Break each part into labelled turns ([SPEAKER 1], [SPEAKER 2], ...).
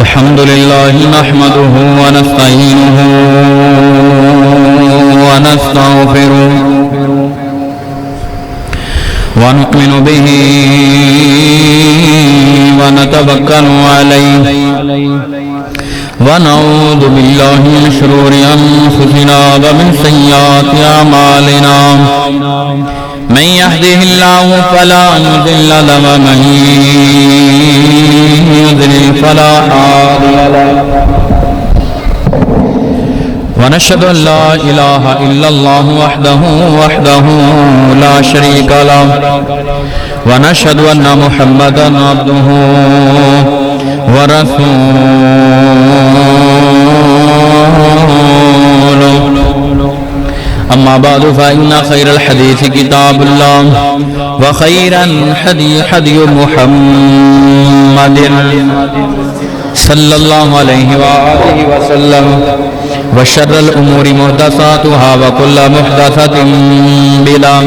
[SPEAKER 1] الحمد لله نحمده ونستعينه ونستغفره ونؤمن به ونتوكل عليه ونعوذ بالله من شرور أنفسنا ومن سيئات أعمالنا من يهده الله فلا مضل له ومن يضلل فلا هادي له ونشهد أن لا إله إلا الله وحده لا شريك له ونشهد أن محمدا عبده ورسوله أما بعد فإن خير الحديث كتاب الله وخير الهدي هدي محمد صلى الله عليه وآله وسلم وشر الأمور محدثاتها وكل محدثة بدعة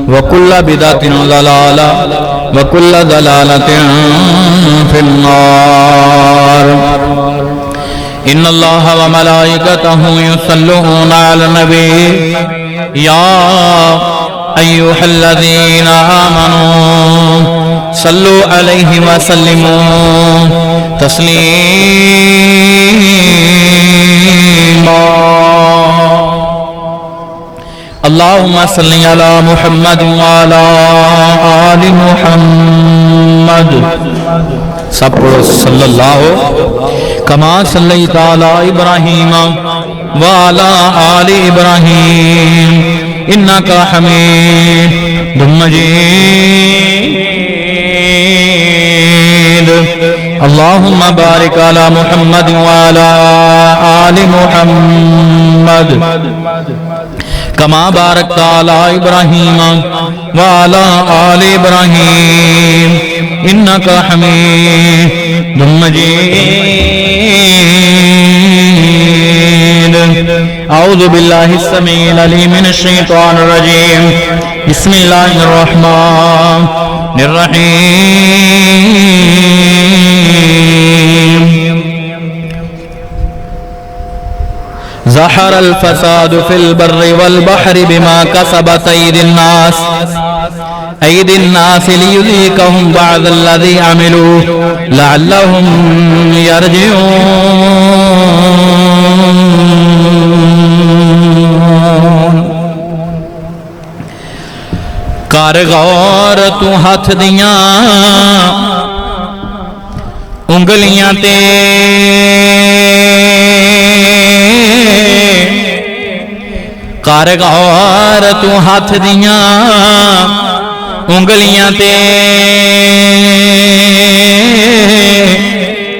[SPEAKER 1] وكل بدعة ضلالة وكل ضلالة في النار إن الله وملائكته يصلون على النبي يا أيها الذين آمنوا صلوا عليه وسلموا تسليما اللهم صل على محمد وعلى آل محمد سب صلی اللہ کما صلیت علی ابراہیم وعلی آل ابراہیم انکا حمید مجید اللہم بارک علی محمد وعلی آل محمد کما بارکت علی ابراہیم وعلی آل ابراہیم انکا حمید مجید اعوذ باللہ السمیع العلیم من الشیطان الرجیم بسم اللہ الرحمن الرحیم ظہر الفساد فی البر والبحر بما کسبت أيدي الناس ليذيقهم بعض الذي عملوا لعلهم يرجعون کر غور تو ہاتھ دیاں انگلیاں تے کر غور تو ہاتھ دیاں انگلیاں تے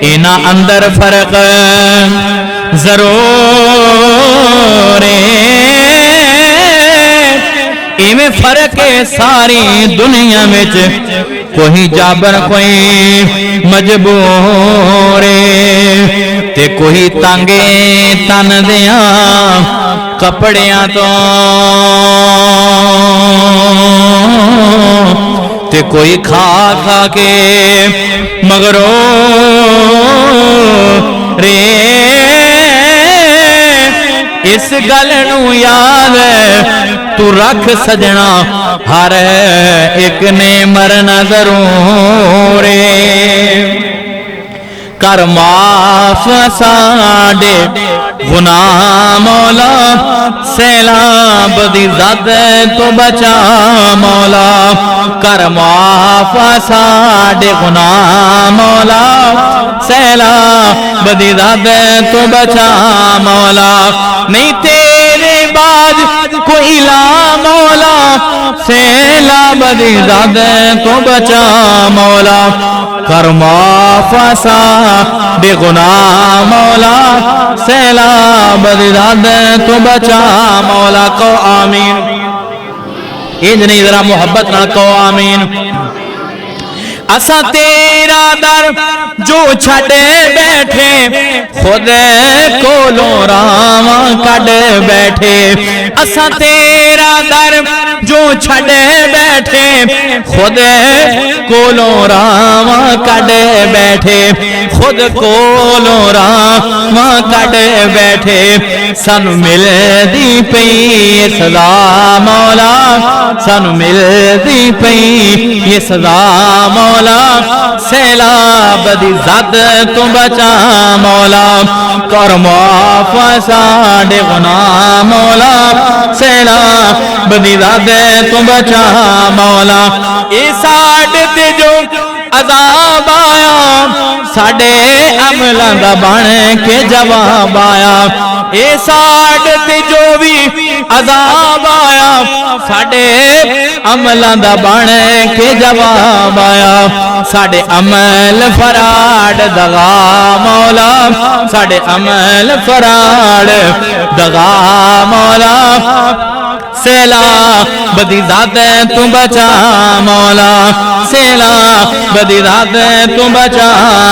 [SPEAKER 1] اینا اندر فرق ضرور ایویں فرق ساری دنیا میں کوئی جابر کوئی مجبور تے کوئی تانگے تن دیاں کپڑیاں تو تے کوئی کھا کھا کے مغرور اس گل نو یاد تو رکھ سجنا ہر ایک نے مرنا ضرور کر معاف ساڈے گناہ مولا سیلاب دی زد تو بچا مولا کر معاف ساڈے گناہ مولا سیلاب دی زد تو بچا مولا نہیں تیرے بعد کوئی لا مولا سیلاب دی زد تو بچا مولا کر معاف ساڈے گناہ مولا سیلاب دی زد تو بچا مولا کو آمین انج نہیں ذرا محبت نہ کو آمین اسا تیرا در جو چھڑے بیٹھے خود کولوں راواں کڈ بیٹھے اسا تیرا در جو چھڑے بیٹھے خود کولوں راواں کڈ بیٹھے خود کولوں راواں کڈ بیٹھے سانو ملدی پئی یہ سزا مولا سانو ملدی پئی یہ سزا مولا سیلاب دی زد تو بچا مولا کر معاف ساڈے گناہ مولا سیلاب دی زد تو بچا مولا اے ساڈے تے جو عذاب آیا ساڈے عملاں دا بن کے جواب آیا اے ساڈے تے جو بھی عذاب آیا ساڈے عملاں دا بن کے جواب آیا ساڈے عمل فراڈ دغا مولا ساڈے عمل فراڈ دغا مولا سیلاب دی ذات تو بچا مولا سیلاب دی ذات تو بچا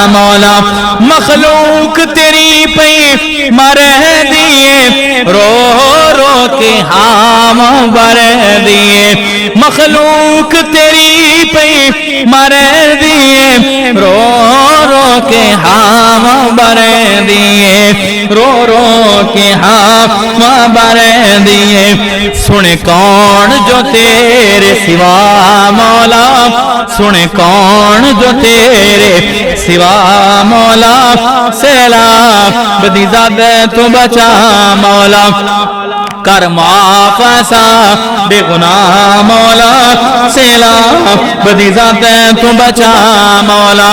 [SPEAKER 1] مولا مخلوق تیری پئی مرے دیے رو رو کے ہام بر دیے مخلوق تیری پئی مرے دیے رو رو کے ہام بر دیے رو رو کے ہام بر دیے سنے کون جو تیرے سوا مولا سنے کون جو تیرے سوا مولا سیلاب دی زد تو بچا مولا کر معاف ساڈے گناہ مولا سیلاب دی زد تو بچا مولا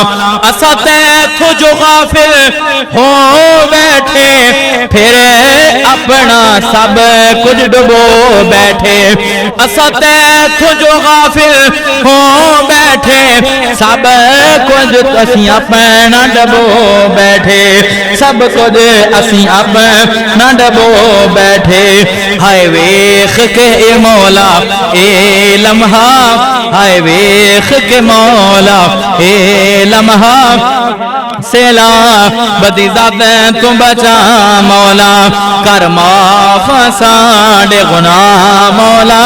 [SPEAKER 1] اسا تیتھوں جو غافل ہو بیٹھے پھر اپنا سب کچھ ڈبو بیٹھے اسا تیتھوں جو غافل ہو بیٹھے سب کچھ اسی اپنا ڈبو بیٹھے سب کچھ اسی اپنا ڈبو بیٹھے ہائے ویخ کے اے مولا اے لمحہ ہائے ویخ کے مولا اے لمحہ سیلاب دی ذات تو بچا مولا کر معاف ساڈے گناہ مولا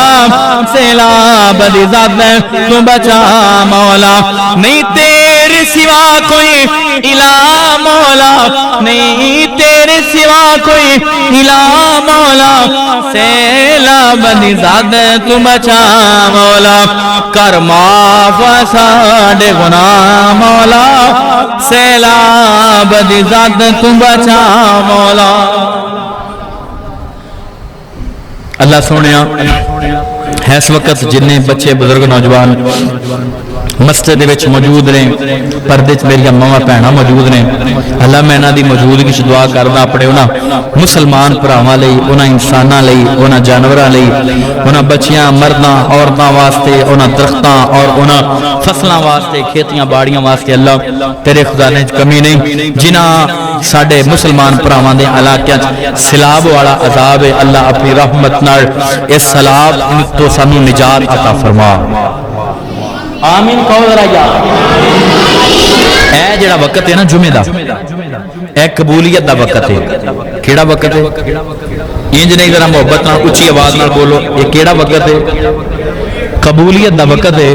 [SPEAKER 1] سیلاب دی ذات تو بچا مولا نہیں تیرے سوا کوئی الہ مولا نہیں تیرے سوا کوئی الہ مولا سیلاب دی ذات تو بچا مولا کر معاف ساڈے گناہ مولا سیلاب دی ذات تو بچا مولا اللہ سونیا ہے اس وقت جنہیں بچے بزرگ نوجوان مسجد وچ موجود نے پردے چ میری ماواں بہناں موجود نے اللہ میں انہاں دی موجودگی وچ دعا کردا اپنے انہاں مسلمان بھراواں لئی انہاں انساناں لئی انہاں جانوراں لئی انہاں بچیاں مرداں عورتاں واسطے انہاں درختاں اور انہاں فصلاں واسطے کھیتیاں باڑیاں واسطے اللہ تیرے خزانے وچ کمی نہیں جنہاں ساڈے مسلمان بھراواں دے علاقے وچ سیلاب والا عذاب ہے اللہ اپنی رحمت نال اس سیلاب تو سانو نجات عطا فرما آمین کہو ذرا یا اے جڑا وقت ہے نا جمعے دا اے قبولیت دا وقت ہے کیڑا وقت ہے انج نہیں ذرا محبت نال اونچی آواز نال بولو یہ کیڑا وقت ہے قبولیت دا وقت ہے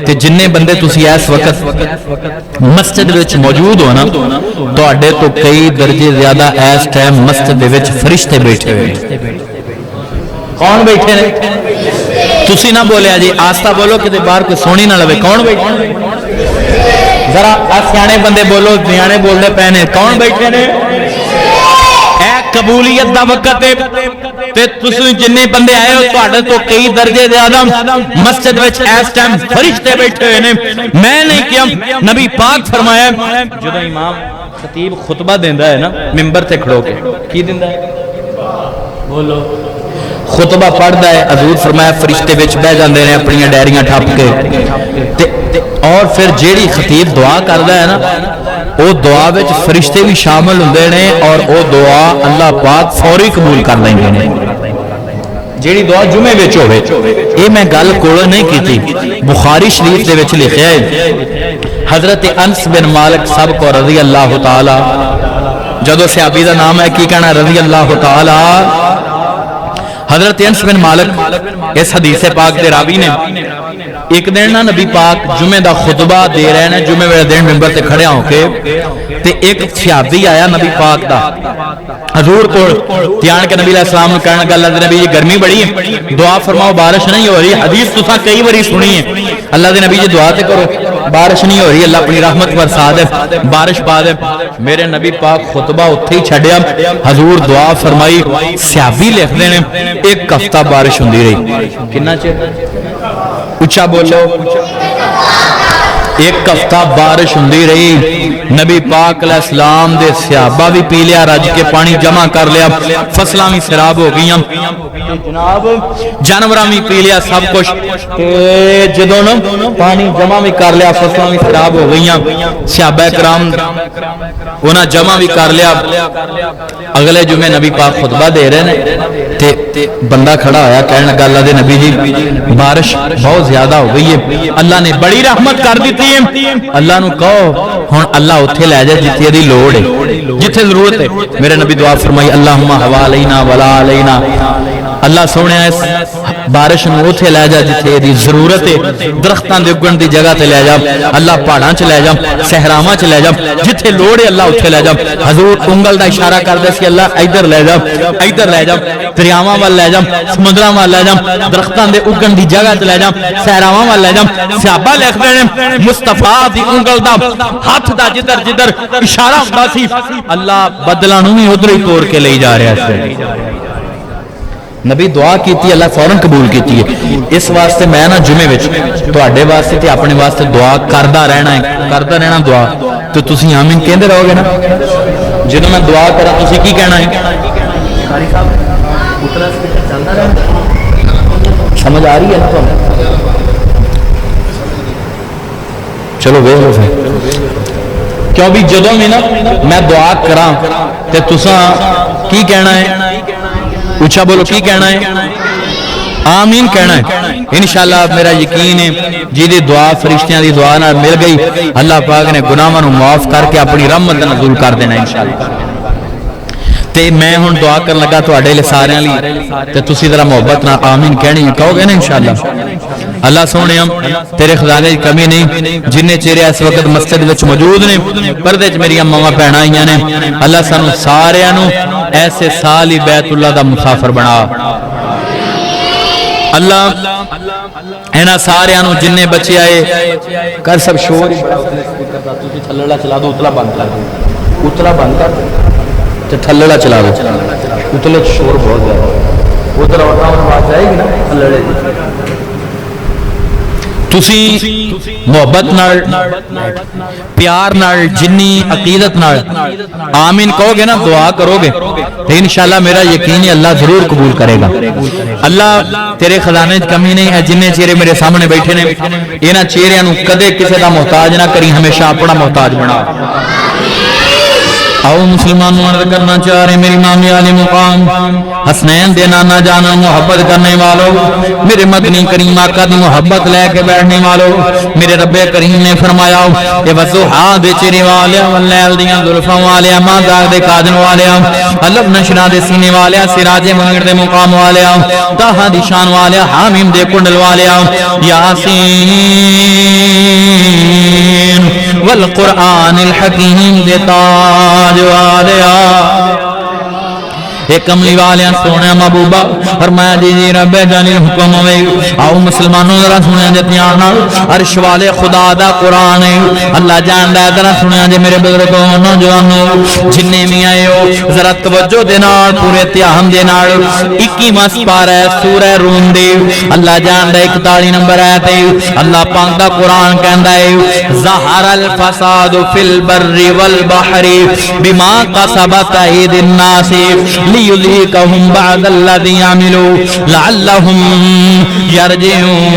[SPEAKER 1] تے جننے بندے تسی اس وقت مسجد وچ موجود ہو نا تواڈے تو کئی درجے زیادہ اس ٹائم مسجد دے وچ فرشتے بیٹھے ہوئے کون بیٹھے نے تسی نہ بولیا جی آستہ بولو کہ باہر کوئی سونی نہ لوے کون بیٹھے ذرا سیانے بندے بولو نیانے بولنے پینے کون بیٹھے نے اے قبولیت دا وقت ہے تے تسی جننے بندے آئے ہو تواڈے تو کئی درجے زیادہ مسجد وچ اس ٹائم فرشتے بیٹھے ہوئے نے میں نہیں کیا نبی پاک فرمایا جدوں امام خطیب خطبہ دیندا ہے نا منبر تے کھڑو کے کی دیندا ہے بولو خطبہ پڑھدا ہے حضور فرمایا فرشتے وچ بیٹھ جاندے نے اپنی ڈائریاں ٹھپ کے اور پھر جیڑی خطیب دعا کردا ہے نا او دعا وچ فرشتے بھی شامل ہوندے نے اور او دعا اللہ پاک فوری قبول کر لیندے نے جیڑی دعا جمعے وچ ہوے اے میں گل کول نہیں کیتی بخاری شریف دے وچ لکھیا ہے حضرت انس بن مالک صاحب کو رضی اللہ تعالی جدوں صحابی دا نام ہے کی کہنا رضی اللہ تعالی حضرت انس بن مالک اس حدیث پاک دے راوی نے ایک دن نا نبی پاک جمعے دا خطبہ دے رہے ہیں، جمعے والے دن منبر تے کھڑے ہو کے تے ایک صحابی آیا نبی پاک دا حضور کو تیان کے نبی علیہ السلام نے کہنے لگا اللہ دے نبی یہ گرمی بڑی ہے، دعا فرماؤ بارش نہیں ہو رہی۔ حدیث تساں کئی باری سنی ہے، اللہ دے نبی جی دعا تے کرو بارش نہیں ہو رہی، اللہ اپنی رحمت برسا دے، بارش پا دے۔ میرے نبی پاک خطبہ اتھے ہی چھڈیا، حضور دعا فرمائی، صحابی لکھ دینے ایک ہفتہ بارش ہوندی رہی۔ کتنا چیر؟ اچھا بولو، ایک ہفتہ بارش ہوندی رہی۔ نبی پاک علیہ السلام دے صحابہ بھی پی لیا، رج کے پانی جمع کر لیا، فصلاں بھی سراب ہو گئیاں، جناب جانوراں بھی پی لیا، سب کچھ جدوں پانی جمع بھی کر لیا، فصلاں بھی سراب ہو گئیاں۔ صحابہ کرام انہاں جمع بھی کر لیا۔ اگلے جمعے نبی پاک خطبہ دے رہے ہیں تے بندہ کھڑا ہویا کہنے لگا اللہ دے نبی جی بارش بہت زیادہ ہو گئی ہے، اللہ نے بڑی رحمت کر دیتی ہے، اللہ نو کہو ہن اللہ اتھے لے جائے جتھے دی لوڑ ہے، جتھے ضرورت ہے۔ میرے نبی دعا فرمائی اللہم حوالینا ولا علینا، اللہ سونے اس بارش نو اتھے لے جا جتھے دی ضرورت ہے، درختاں دے اگن دی جگہ تے لے جا، اللہ پہاڑاں چ لے جا، صحراواں چ لے جا، جتھے لوڑ ہے اللہ اتھے لے جا۔ حضور انگل دا اشارہ کر دے سی اللہ ادھر لے جا، ادھر لے جا، دریاواں وال لے جا، سمندراں وال لے جا، درختاں دے اگن دی جگہ تے لے جا، صحراواں وال لے جا۔ صحابہ لکھ دے نے مصطفیٰ دی انگل دا ہاتھ دا جدھر جدھر اشارہ ہوندا سی اللہ بدلاں نوں وی ادھر ہی توڑ کے لے جا رہا سی۔ نبی دعا کیتی، اللہ فوراً قبول کیتی ہے۔ اس واسطے میں نا جمعے وچ تواڈے واسطے تے اپنے واسطے دعا کردا رہنا ہے، کردا رہنا دعا، تو تسی آمین کہندے رہو گے نا۔ جدوں میں دعا کراں تسی کی کہنا ہے؟ قاری صاحب اتنا چلدا رہنا، سمجھ آ رہی ہے نا تانوں؟ چلو ویکھ لو پھر، کیوں بھی جدوں بھی نا میں دعا کراں تے تساں کی کہنا ہے؟ اچھا بولو کی کہنا ہے؟ آمین کہنا ہے۔ انشاءاللہ میرا یقین ہے جی دی دعا فرشتیاں دی دعا نہ مل گئی، اللہ پاک نے گناہاں نوں معاف کر کے اپنی رحمت نزول کر دینا انشاءاللہ۔ تے میں ہن دعا کرن لگا تواڈے لئی سارے لئی، تے تسی ذرا محبت نال آمین کہنی کہو گے نا انشاءاللہ۔ اللہ سونیا تیرے خزانے دی کمی نہیں، جننے چہرے اس وقت مسجد وچ موجود نے، پردے وچ میری ماواں بہناں آئیاں نے، اللہ سانو سارے نوں ایسے سال ہی بیت اللہ دا مسافر بنا۔ اللہ اینا سارے نوں جننے بچے آئے کر سب شور ہی بڑا تسی تھلڑا چلا دو، اتلا بند کر دو، اتلا بند کر دو تے تھلڑا چلا دو، اتلے شور بہت زیادہ، ادھر عورتاں نوں آواز آئے گی نا تھلڑے دی۔ تسی محبت نال پیار نال جنی عقیدت نال آمین کہو گے نا، دعا کرو گے تو انشاءاللہ میرا یقین ہے اللہ ضرور قبول کرے گا۔ اللہ تیرے خزانے کمی نہیں ہے، جننے چہرے میرے سامنے بیٹھے نے انہاں چہریاں نوں کدے کسے دا محتاج نہ کری، ہمیشہ اپنا محتاج بنا۔ آؤ مسلمانوں عرض کرنا چاہ رہے میری مامی علی مقام حسنین دے نانا جانا محبت کرنے والوں، میرے مدنی کریم آقا دی محبت لے کے بیٹھنے والوں، میرے رب کریم نے فرمایا اے وضحا دے چہرے والے، واللیل دیاں زلفاں والے، ماں داغ دے کاجن والے، علم نشرا دے سینے والے، سراج منیر دے مقام والے، طٰہٰ دی شان والے، حامیم دے کنڈل والے، یاسین والقرآن الحکیم دے تاج والیا، ایک کملی والیاں سونے محبوبہ فرمایا جی جی رب جانی حکم ہوئے۔ آؤ مسلمانوں ذرا سنیا جے دھیان نال، عرش والے خدا دا قرآن ہے، اللہ جاندا ہے، ذرا سنیا جے میرے بزرگوں نوجوانوں جننے بھی آئے ہو ذرا توجہ دے نال پورے دھیان دے نال 21واں سپارہ ہے سورہ روم دے، اللہ جاندا ہے 41 نمبر آیت ہے، اللہ پاک دا قرآن کہندا ہے ظہر الفساد فی البر والبحر بما کسبت ایدی الناس لِيُذِيقَهُمْ بَعْضَ الَّذِي عَمِلُوا لَعَلَّهُمْ يَرْجِعُونَ۔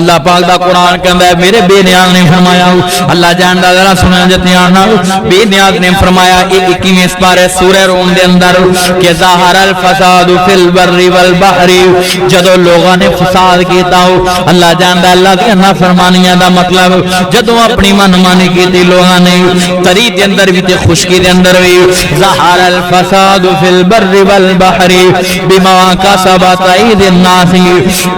[SPEAKER 1] اللہ پاک دا قرآن کہندا ہے میرے بے نیاز نے فرمایا اللہ جاندا ذرا سنیا جے دھیان نال بے نیاز نے فرمایا 21ویں سپارے سورہ روم دے اندر کہ ظاہر الفساد فی البر والبحر جدوں لوگاں نے فساد کیتا اللہ جاندا اللہ دی نافرمانیاں دا مطلب جدوں اپنی من مانی کیتی لوگاں نے تری دے اندر بھی تے خشکی دے اندر بھی ظاہر الفساد فی البر والبحر بما کسبت ایدی الناس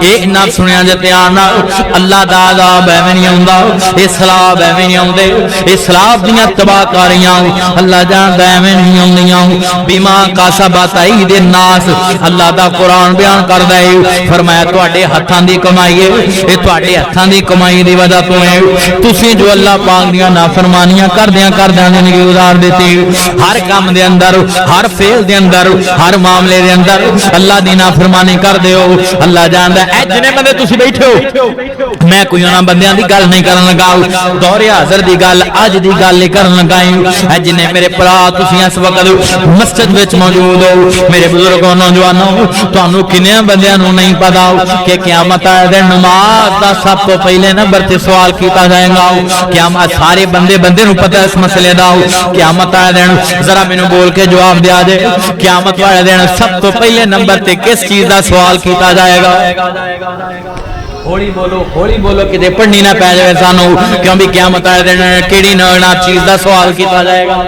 [SPEAKER 1] ایک نہ سنیا جے دھیان نال اللہ دا عذاب ایویں نہیں ہوندا اسلام ایویں نہیں ہوندے اسلام دیاں تباہ کاریاں اللہ جاندا ایویں نہیں ہوندیاں بما کسبت ایدی الناس اللہ دا قرآن بیان کردا ہے فرمایا تواڈے ہتھاں دی کمائی ہے اے تواڈے ہتھاں دی کمائی دی وجہ تو ہے تسی جو اللہ پاک دیاں نافرمانیاں کردیاں زندگی گزار دیتی ہر کام دے اندر ہر فعل دے اندر ہر معاملے دے اندر اللہ دی نافرمانی کر دیو اللہ جاندا اے جنے بندے تسی بیٹھے ہو میں کوئی انہاں بندیاں دی گل نہیں کرن لگا دور حاضر دی گل اج دی گل نہیں کرن لگا اے جنے میرے بھرا تسی اس وقت مسجد وچ موجود ہو میرے بزرگوں نوجوانوں تانوں کنے بندیاں نوں نہیں پتا کہ قیامت والے دن نماز دا سب تو پہلے نمبر تے سوال کیتا جائے گا قیامت سارے بندے نوں پتہ اس مسئلے دا قیامت والے دن ذرا مینوں بول کے جواب دیا جے قیامت والے دن سب تو پہلے نمبر تے کس چیز دا سوال کیتا جائے گا ہولی بولو کہ پڑھنی نہ پی جائے سانو کیوں بھی قیامت والے دن کیڑی نہ چیز دا سوال کیتا جائے گا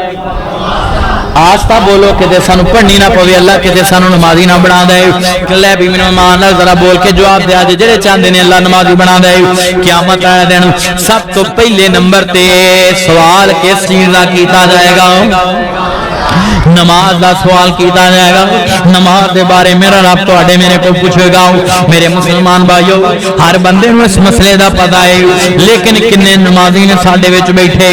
[SPEAKER 1] آستہ بولو کہ سانو پڑھنی نہ پوے اللہ کہ سانو نمازی نہ بنا دے کلے بھی میرے مان ذرا بول کے جواب دیا جے جڑے چاہندے نے اللہ نمازی بنا دے قیامت والے دن سب تو پہلے نمبر تے سوال کس چیز دا کیتا جائے گا نماز دا سوال کیتا جائے گا نماز دے بارے میرا رب تواڈے میرے کو پوچھے گا میرے مسلمان بھائیو ہر بندے نوں اس مسئلے دا پتہ ہے لیکن کنے نمازی نے ساڈے وچ بیٹھے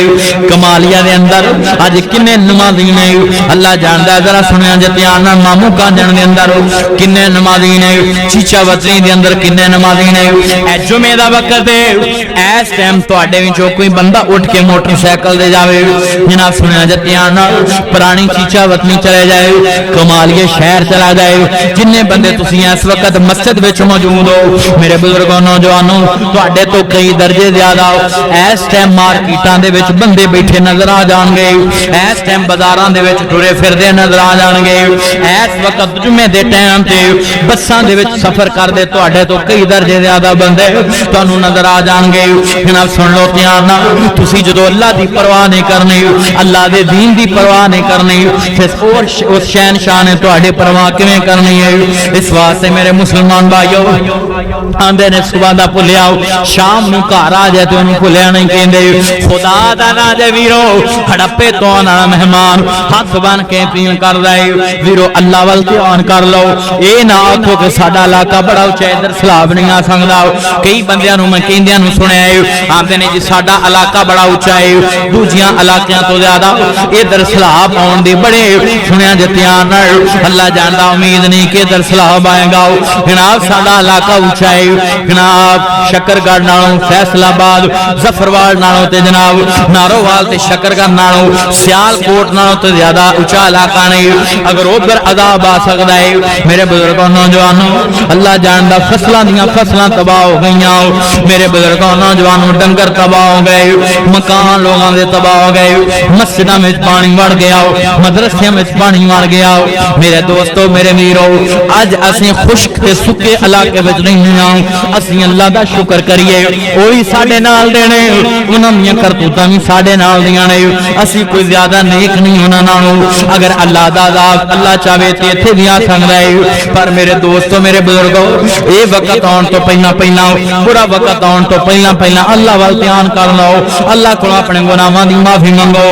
[SPEAKER 1] کمالیہ دے اندر اج کنے نمازی نے اللہ جاندا ہے ذرا سنیا جے دھیان نال مامو کانجن دے اندر کنے نمازی نے چیچا وطنی دے اندر کنے نمازی نے اے جمعے دا وقت ہے اس ٹائم تواڈے وچوں کوئی بندہ اٹھ کے موٹر سائیکل دے جاوے جناب سنیا جے دھیان نال پرانی چیچا وطنی چلے جائے کمالیہ شہر چلا جائے جننے بندے تسی اس وقت مسجد وچ موجود ہو میرے بزرگوں نوجوانوں تواڈے تو کئی درجے زیادہ اس ٹائم مارکیٹاں دے وچ بندے بیٹھے نظر آ جان گے اس ٹائم بازاراں دے وچ ٹرے پھردے نظر آ جان گے اس وقت جمعے دے ٹائم تے بساں دے وچ سفر کردے تواڈے تو کئی درجے زیادہ بندے تانوں نظر آ جان گے جناب سن لو دھیان نال تسی جدوں اللہ دی پرواہ نہیں کرنی اللہ دے دین دی پرواہ نہیں کرنی پھر اس شہنشاہ نے تواڈے پرواہ کیویں کرنی ہے اس واسطے میرے مسلمان بھائیو آندے نے صبح دا بھلیا شام نوں گھر آ جائے تے اونوں بھلیا نہیں کہندے خدا دا نا جے ویرو ہڑپے تو نا مہمان ہاتھ بن کے اپیل کردا ہے ویرو اللہ ول دھیان کر لو اے نہ آکھو کہ ساڈا علاقہ بڑا اونچا ادھر سیلاب نہیں آ سکدا کئی بندیاں نوں میں کہندیاں نوں سنیا ہے آندے نے جی ساڈا علاقہ بڑا اونچا ہے دوجیاں علاقیاں تو زیادہ ادھر سیلاب آون دی بڑے سنیا جے دھیان نال اللہ جاندا امید نہیں کہ ادھر سیلاب آئے گا جناب ساڈا علاقہ اونچا ہے جناب شکرگڑھ نالوں فیصل آباد ظفروال نالوں تے جناب نارووال تے شکرگڑھ نالوں سیال کوٹ نالوں تے زیادہ اونچا علاقہ نہیں اگر ادھر عذاب آ سکدا ہے میرے بزرگوں نوجوانوں اللہ جاندا فصلاں دیاں فصلاں تباہ ہو گئیاں میرے بزرگوں نوجوانوں ڈنگر تباہ ہو گئے مکان لوگاں دے تباہ ہو گئے مسجداں وچ پانی وڑ گیا مدرسے وچ پانی مار گیا میرے دوستو میرے میرو اج اسی خشک تے سکے علاقے وچ نہیں ہاں اسی اللہ دا شکر کریے اوہی ساڈے نال دینے انہاں دیاں کرتوتاں وی ساڈے نال دیاں نے اسی کوئی زیادہ نیک نہیں انہاں نالوں اگر اللہ دا عذاب اللہ چاہے تے ایتھے بھی آ سکدا ہے پر میرے دوستو میرے بزرگو اے وقت آن تو پہلا برا وقت آن تو پہلا اللہ ول دھیان کر لو اللہ کول اپنے گناہاں دی معافی منگو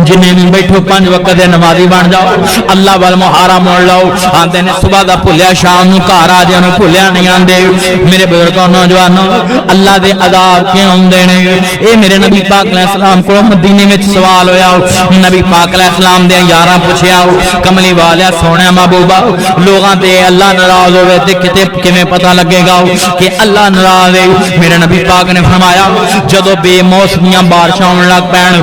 [SPEAKER 1] جنہیں بھی بیٹھو 5 وقت دے نمازی بن جاؤ اللہ وال محارا موڑ لو آندے نے صبح دا بھلیا شام نوں گھر آ جاؤ بھلیا نہیں آندے میرے بزرگوں نوجوانوں اللہ دے عذاب کیوں ہوندے نے اے میرے نبی پاک علیہ السلام کو مدینے وچ سوال ہویا نبی پاک علیہ السلام دے یاراں پوچھیا کملی والیا سونے محبوبا لوگاں تے اللہ ناراض ہوے تے کتے کیویں پتہ لگے گا کہ اللہ ناراض ہے میرے نبی پاک نے فرمایا جدوں بے موسمیاں بارشاں ہون لگ پین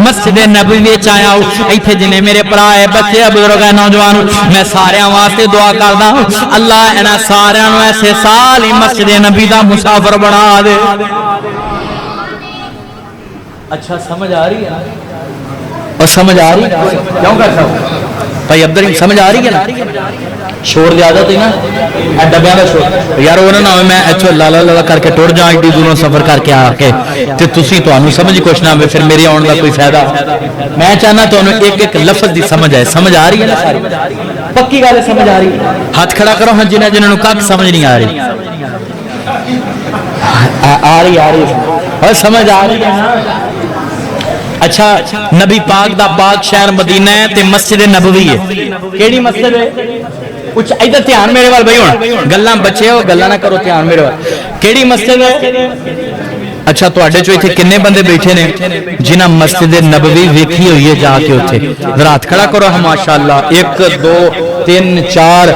[SPEAKER 1] مسجد نبوی وچ آیا ایتھے جنے میرے بھرا ہے بچے بزرگ ہے نوجوان میں سارے واسطے دعا کردا اللہ انہاں سارے نوں ایسے سال ہی مسجد نبی دا مسافر بنا دے اچھا سمجھ آ رہی ہے اور سمجھ آ رہی کیوں کرتا ہوں بھائی عبدالرحیم سمجھ آ رہی ہے نا شور زیادہ تھی نا ڈبیاں کا شور یار وہ نہ میں اچھا لالا لالا کر کے ٹر جا ایڈی دوروں سفر کر کے آ کے تے تسی تانوں سمجھ کچھ نہ آوے پھر میرے آن دا کوئی فائدہ میں چاہنا تانوں ایک ایک لفظ دی سمجھ آئے سمجھ آ رہی ہے نا ساری پکی گل سمجھ آ رہی ہاتھ کھڑا کرو ہاں جنہاں جنہاں نوں کک سمجھ نہیں آ رہی اور سمجھ آ رہی ہے نا اچھا نبی پاک دا پاک شہر مدینہ ہے تے مسجد نبوی ہے کیڑی مسجد ہے کچھ ادھر دھیان میرے وال بھائی ہن گلاں بچے ہو گلاں نہ کرو دھیان میرے وال کیڑی مسجد ہے اچھا تواڈے چوں ایتھے کنے بندے بیٹھے نے جنہاں مسجد نبوی ویکھی ہوئی ہے جا کے اوتھے ذرا ہاتھ کھڑا کرو ماشاءاللہ 1 2 3 4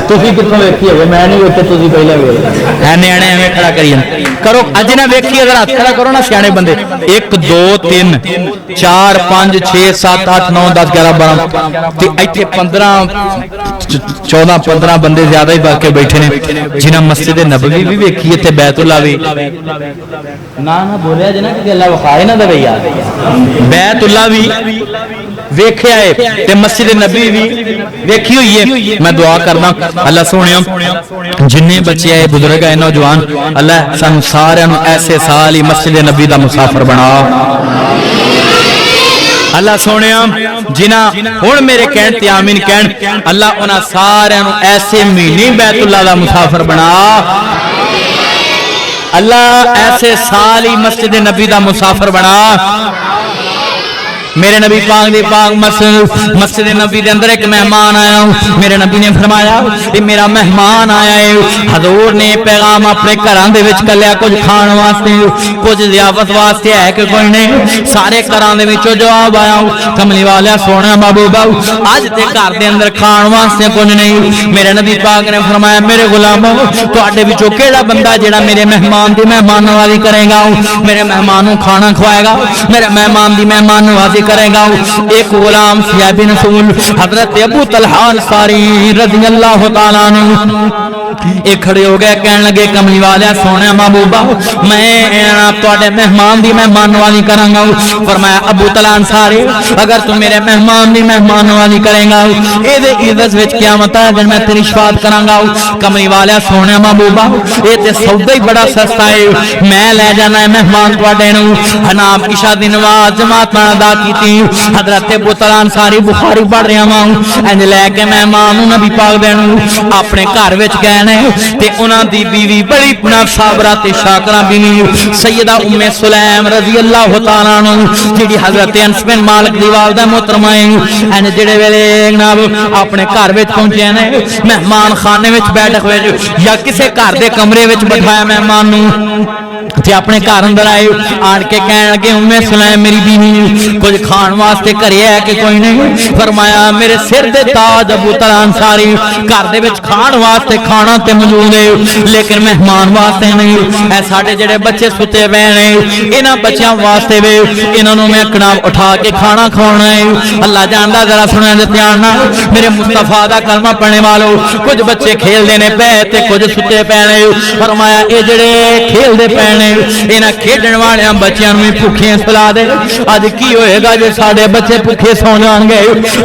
[SPEAKER 1] تسی کتھوں ویکھی ہوئے میں نہیں اوتھے تسی پہلے ہوئے ہے نیانے ایویں کھڑا کری کرو اج نہ ویکھی ذرا ہاتھ کھڑا کرو نا سیانے بندے 1 2 3 4 5 6 7 8 9 10 11 12 تے ایتھے 15 14 15 بندے زیادہ ہی باقی بیٹھے نے جنہاں مسجد نبوی بھی ویکھی تے بیت اللہ بھی نہ بولیا جی نا کہ اللہ وخائے نہ دے یار بیت اللہ بھی ویکھیا ہے تے مسجد نبی بھی ویکھی ہوئی ہے میں دعا کرنا اللہ سونیا جننے بچے آئے بزرگ آئے نوجوان اللہ سانو سارے نوں ایسے سال ہی مسجد نبی دا مسافر بنا اللہ سونیا جنہ ہن میرے کہن تے آمین کہن اللہ انہاں سارے نوں ایسے مہینے بیت اللہ دا مسافر بنا اللہ ایسے سال ہی مسجد نبی دا مسافر بنا میرے نبی پاک دے پاک مسجد نبی دے اندر ایک مہمان آیا میرے نبی نے فرمایا کہ میرا مہمان آیا ہے حضور نے پیغام اپنے گھراں دے وچ کلیا کچھ کھان واسطے کچھ ضیافت واسطے ہے کہ کوئی نہیں سارے گھراں دے وچوں جواب آیا کملی والا سونا محبوبا اج تے گھر دے اندر کھان واسطے کچھ نہیں میرے نبی پاک نے فرمایا میرے غلامو تواڈے وچوں کیڑا بندہ جڑا میرے مہمان دی مہمان نوازی کرے گا میرے مہمان نوں کھانا کھوائے گا میرے مہمان دی مہمان نوازی کرے گا ایک غلام صحابی رسول حضرت ابو طلحہ انصاری رضی اللہ تعالیٰ عنہ ایک کھڑے ہو گئے کہنے لگے کملی والا سونے محبوبا میں تواڈے مہمان دی مہمان نوازی کراں گا فرمایا ابو طلحہ انصاری اگر تو میرے مہمان دی مہمان نوازی کرے گا اے دے عزت وچ قیامت ہے جن میں تیری شفاعت کراں گا کملی والا سونے محبوبا اے تے سودا ہی بڑا سستا ہے میں لے جانا ہے مہمان تواڈے نوں حناب عشاء دی نماز جماعت نال ادا کیتی حضرت ابو طلحہ انصاری بخاری پڑھ رہا ہاں انج لے کے مہمان نبی پاک دے اپنے گھر وچ گئے نے تے انہاں دی بیوی بڑی صابرہ تے شاکرہ بیوی سیدہ ام سلیم رضی اللہ تعالیٰ عنہ جڑی حضرت انس بن مالک دی والدہ محترمہ انج جڑے ویلے جناب اپنے گھر وچ پہنچے نے مہمان خانے وچ بیٹھ ہوئے یا کسے گھر دے کمرے وچ بٹھایا مہمان نوں تے اپنے گھر اندر آئے آن کے کہنے لگے ام سلیم میری بیوی کچھ کھان واسطے کرے ہے کہ کوئی نہیں فرمایا میرے سر دے تاج ابو طلحہ انصاری گھر دے وچ کھان واسطے کھانا تے موجود ہے لیکن مہمان واسطے نہیں اے ساڈے جڑے بچے ستے پے نے انہاں بچیاں واسطے وے انہاں نوں میں کنا اٹھا کے کھانا کھوانا ہے اللہ جاندا ذرا سنیں تے دھیان نال میرے مصطفی دا کلمہ پڑھنے والو کچھ بچے کھیل دے نے پے تے کچھ ستے پے نے فرمایا اے جڑے کھیل دے پے نے انہاں کھیڈن والیاں بچیاں نوں بھوکے سلا دے اج کی ہوئے گا جے ساڈے بچے بھوکے سو جان گے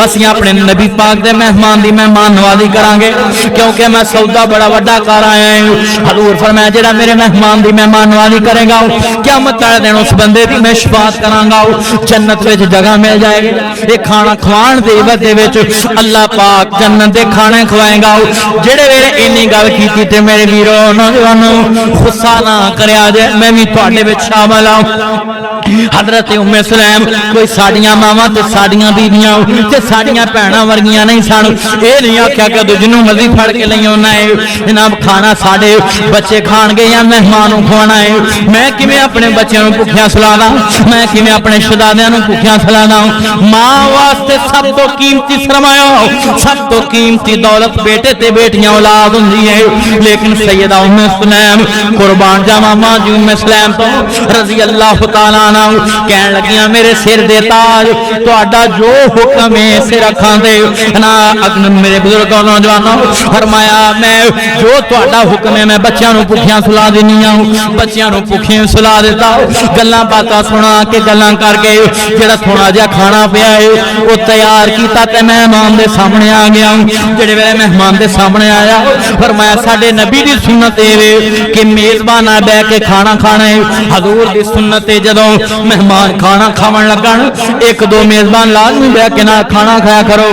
[SPEAKER 1] اسی اپنے نبی پاک دے مہمان دی مہمان نوازی کران گے کیونکہ میں سودا بڑا وڈا کر آیا ہوں حضور فرمایا جڑا میرے مہمان دی مہمان نوازی کرے گا قیامت والے دن اس بندے دی میں شفاعت کراں گا جنت وچ جگہ مل جائے گی اے کھانا کھوان دے عزت دے وچ اللہ پاک جنت دے کھانے کھوائے گا جڑے ویلے اینی گل کیتی تے میرے ویرو نوجوانو غصہ نہ کریا جے میں بھی تواڈے وچ شامل ہاں حضرت ام سلیم کوئی ساڑیاں ماواں تے ساڑیاں بیویاں تے ساڑیاں بھیناں ورگیاں نہیں سن اے نہیں آکھیا کہ جنوں مرضی پھڑ کے لئی اونا ہے جناب کھانا ساڈے بچے کھان گے یا مہمان نوں کھوانا ہے میں کیویں اپنے بچیاں نوں بھکھیاں سلاواں میں کیویں اپنے شہزادیاں نوں بھکھیاں سلاواں ماں واسطے سب تو قیمتی سرمایہ سب تو قیمتی دولت بیٹے تے بیٹیاں اولاد ہوندی ہے لیکن سیدہ ام سلیم قربان جاواں ماں جی ام سلیم تو رضی اللہ تعالی عنہ کہن لگیاں میرے سر دے تاج تہاڈا جو حکم ہے سر رکھاں دے نا میرے بزرگوں نوجوانوں فرمایا میں جو تہاڈا حکم ہے میں بچیاں نوں بھکھیاں سلا دینی ہوں بچیاں نوں بھکھیاں سلا دیتا گلاں باتاں سنا کے گلاں کر کے جڑا تھوڑا جہا کھانا پیا ہے وہ تیار کیتا تے مہمان دے سامنے آ گیا جڑے ویلے مہمان دے سامنے آیا فرمایا ساڈے نبی دی سنت اے کہ میزبان آ بیٹھ کے کھانا کھانا ہے حضور دی سنت ہے جدوں مہمان کھانا کھاون لگن ایک دو میزبان لازمی بیٹھ کے نال کھانا کھایا کرو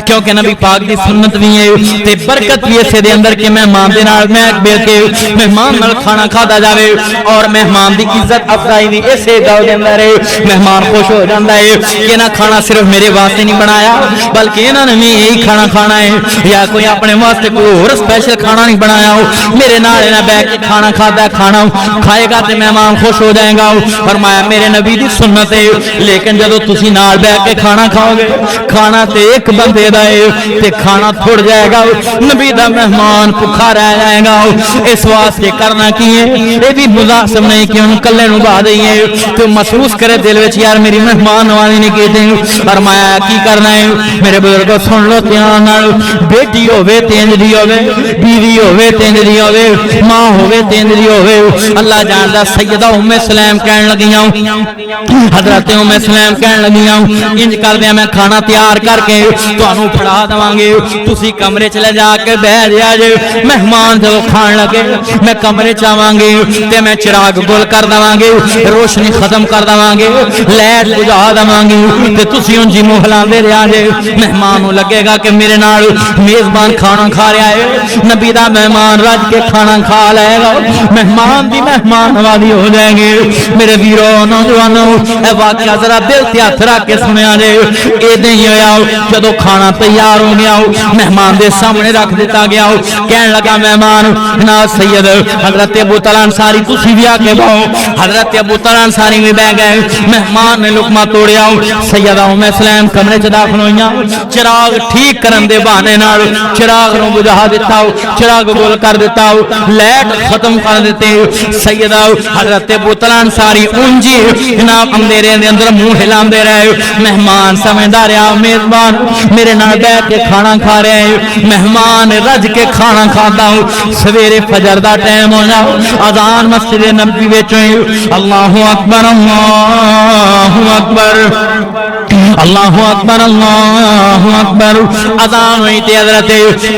[SPEAKER 1] کیونکہ نبی پاک دی سنت بھی ہے تے برکت بھی اسے دے اندر کہ مہمان دے نال میں بیٹھ کے مہمان نال کھانا کھادا جاوے اور مہمان دی عزت افزائی بھی اسے گل دے اندر ہے مہمان خوش ہو جاندا ہے کہ نہ کھانا صرف میرے واسطے نہیں بنایا بلکہ انہاں نے بھی یہی کھانا کھانا ہے یا کوئی اپنے واسطے کوئی اور سپیشل کھانا نہیں بنایا ہو میرے نال انہاں بیٹھ کے کھانا کھادا کھانا کھائے گا تے مہمان خوش ہو جائے گا فرمایا میرے نبی دی سنت ہے لیکن جدوں تسی نال بیٹھ کے کھانا کھاؤ گے کھانا تے ایک بندے دا ہے تے کھانا تھوڑ جائے گا نبی دا مہمان بھوکا رہ جائے گا اس واسطے کرنا کی ہے اے بھی ملازم نہیں کہ ان کلے نو با دئیے تو محسوس کرے دل وچ یار میری مہمان نوازی نہیں کیتے فرمایا کی کرنا ہے میرے بزرگو سن لو دھیان نال بیٹی ہوے تینج دی ہوے بیوی ہوے تینج دی ہوے ماں ہوے تینج دی ہوے اللہ جاندا سیدہ ام سلیم کہن لگیاں حضرت ام سلیم کہن لگیاں انج کر دیا میں کھانا تیار کر کے تانوں پڑھا دواں گے تسی کمرے چ لے جا کے بیٹھ جا جے مہمان جو کھان لگے میں کمرے چ آواں گے تے میں چراغ گل کر دواں گے روشنی ختم کر دواں گے لائٹ بجھا دواں گے تے تسی اون جی مہلاندے رہیا جے مہمان نوں لگے گا کہ میرے نال میزبان کھانا کھا رہا ہے نبی دا مہمان رج کے کھانا کھا لے گا مہمان دی مہمان نوازی ہو جائیں گے میرے ویرو نوجوانوں اے واقعہ ذرا دل تے ہاتھ رکھ کے سنیا جے اے نہیں ہویا جدوں کھانا تیار ہو گیا مہمان دے سامنے رکھ دیتا گیا کہن لگا مہمان نا سید حضرت ابو طلحہ انصاری تسی بھی آ کے بہو حضرت ابو طلحہ انصاری بھی بیٹھ گئے مہمان نے لقمہ توڑیا سیدہ ام سلیم کمرے چ داخل ہوئیاں چراغ ٹھیک کرن دے بہانے نال چراغ نو بجھا دیتا چراغ گول کر دیتا لائٹ ختم کر دیتے سیدہ حضرت ابو طلحہ انصاری اونجی جناب اندھیرے دے اندر منہ ہلاندے رہے مہمان سمجھدا رہیا میزبان میرے نال بیٹھ کے کھانا کھا رہے ہیں مہمان رج کے کھانا کھادا سویرے فجر دا ٹائم ہونا اذان مسجد نبوی وچ اللہ اکبر اللہ اکبر اللہ اکبر اللہ اکبر اذان ہوئی تے حضرت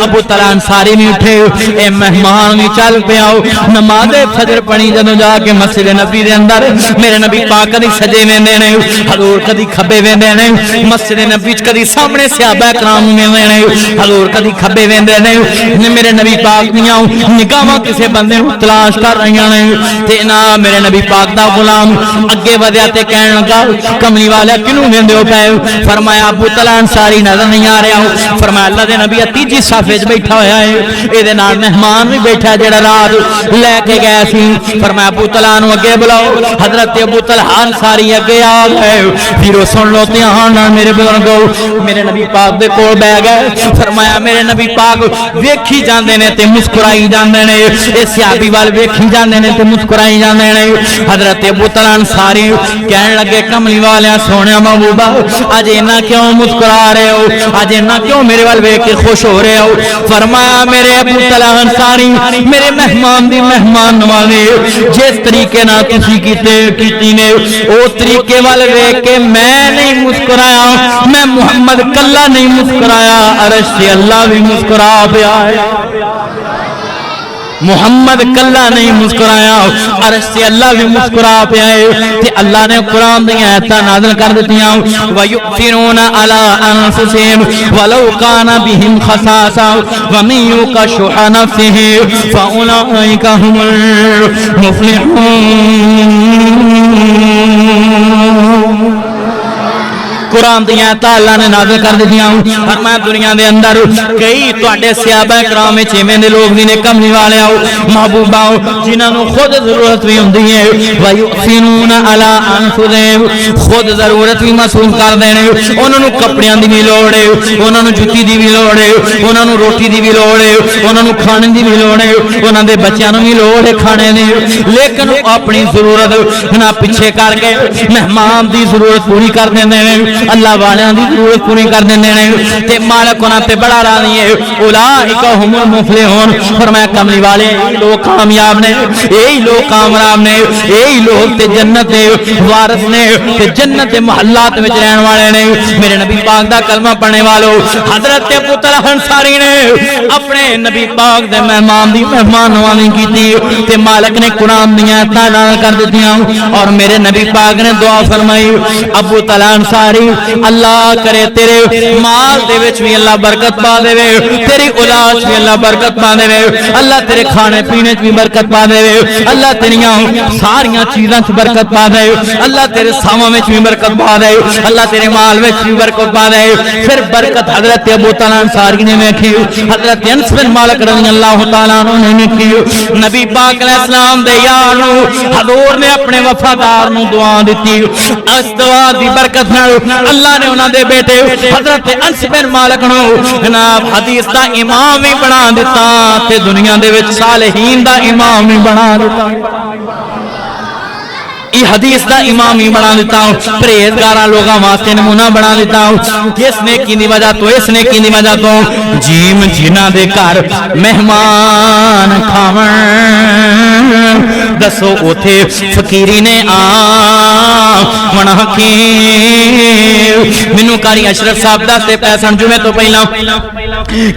[SPEAKER 1] ابو طلحہ انصاری بھی اٹھے اے مہمان بھی چل پیا نماز فجر پڑھی جدوں جا کے مسجد نبوی دے اندر میرے نبی پاک کدی سجے ویندے نے حضور کدی کھبے ویندے نے مسجد نبوی وچ کدی سامنے صحابہ کرام ویندے نے حضور کدی کھبے ویندے نے میرے نبی پاک دیاں نگاہاں کسے بندے نوں تلاش کر رہیاں نے تے نا میرے نبی پاک دا غلام اگے ودیا تے کہن لگا کملی والا کینوں ویندے ہو پے فرمایا ابو طلحہ انصاری نظر نہیں آ رہا فرمایا اللہ دے نبی تیجی صف وچ بیٹھا ہویا ہے اے دے نال مہمان بھی بیٹھا جڑا رات لے کے گیا سی فرمایا ابو طلحہ نو اگے بلاؤ حضرت ابو طلحہ انصاری اگے آ گئے پھر سن لو دھیان نال میرے بزرگو میرے نبی پاک دے کول بیٹھ گئے فرمایا میرے نبی پاک ویکھی جاندے نے تے مسکرائی جاندے نے اے صحابی وال ویکھی جاندے نے تے مسکرائی جاندے نے حضرت ابو طلحہ انصاری کہن لگے کملی والیا سونیا محبوبہ اج اینا کیوں مسکرا رہے ہو اج اینا کیوں میرے وال ویکھ کے خوش ہو رہے ہو فرمایا میرے ابو طلحہ انصاری میرے مہمان دی مہمان نوازی جس طریقے نال تسی کیتی نے او طریقے وال ویکھ کے میں نہیں مسکرایا میں محمد کلا نہیں مسکرایا عرش سے اللہ بھی مسکرا پیا ہے محمد کلا نہیں مسکرایا عرش سے اللہ بھی مسکرا پیا ہے تے اللہ نے قرآن دی آیتاں نازل کر دتیاں وَيُؤْثِرُونَ عَلَىٰ أَنفُسِهِمْ وَلَوْ كَانَ بِهِمْ خَصَاصَةٌ وَمَن يُوقَ شُحَّ نَفْسِهِ فَأُولَٰئِكَ هُمُ الْمُفْلِحُونَ قرآن دی آیتاں اللہ نے نازل کر دتیاں فرمایا دنیا دے اندر کئی تواڈے صحابہ کرام وچ ایویں دے لوگ بھی نے کملی والے آؤ محبوبہ جنہاں نوں خود ضرورت بھی ہوندی ہے وَيُؤْثِرُونَ عَلَىٰ أَنفُسِهِمْ خود ضرورت بھی محسوس کر دینے انہاں نوں کپڑیاں دی بھی لوڑ ہے انہاں نوں جُتی دی بھی لوڑ ہے انہاں نوں روٹی دی بھی لوڑ ہے انہاں نوں کھانے دی بھی لوڑ ہے انہاں دے بچیاں نوں بھی لوڑ ہے کھانے دی لیکن اپنی ضرورت نہ پیچھے کر کے مہمان دی ضرورت پوری کر دیندے نے اللہ والیاں دی ضرورت پوری کر دیندے نے تے مالک انہاں تے بڑا راضی ہے اولئک هم المفلحون فرمایا کملی والے لوگ کامیاب نے یہی لوگ کامیاب نے یہی لوگ تے جنت دے وارث نے تے جنت دے محلات وچ رہن والے نے میرے نبی پاک دا کلمہ پڑھنے والو حضرت ابو طلحہ انصاری نے اپنے نبی پاک دے مہمان دی مہمان نوازی کیتی تے مالک نے قرآن دی آیتاں نازل کر دتیاں اور میرے نبی پاک نے دعا فرمائی ابو طلحہ انصاری اللہ کرے تیرے مال دے وچ بھی اللہ برکت پا دے تیری اولاد وچ بھی اللہ برکت پا دے اللہ تیرے کھانے پینے وچ بھی برکت پا دے اللہ تیریاں ساریاں چیزاں وچ برکت پا دے اللہ تیرے ساواں وچ بھی برکت پا دے اللہ تیرے مال وچ بھی برکت پا دے پھر برکت حضرت ابو طلحہ انصاری نے ویکھی حضرت انس بن مالک رضی اللہ تعالی عنہ نے ویکھی نبی پاک علیہ السلام دے یار نو حضور نے اپنے وفادار نو دعا دتی اس دعا دی برکت نال اللہ نے انہاں دے بیٹے حضرت انس بن مالک نو جناب حدیث دا امام بھی بنا دیتا تے دنیا دے وچ صالحین دا امام بھی بنا دیتا یہ حدیث دا امام ہی بنا دیتا ہوں پرہیزگاراں لوگاں واسطے نمونہ بنا دیتا ہوں اس نیکی دی وجہ تو اس نیکی دی وجہ تو جیم جنہ دے گھر مہمان کھاون دسو اوتھے فقیری نے آونا کی مینوں قاری اشرف صاحب دستے پے سن جمعے تو پہلا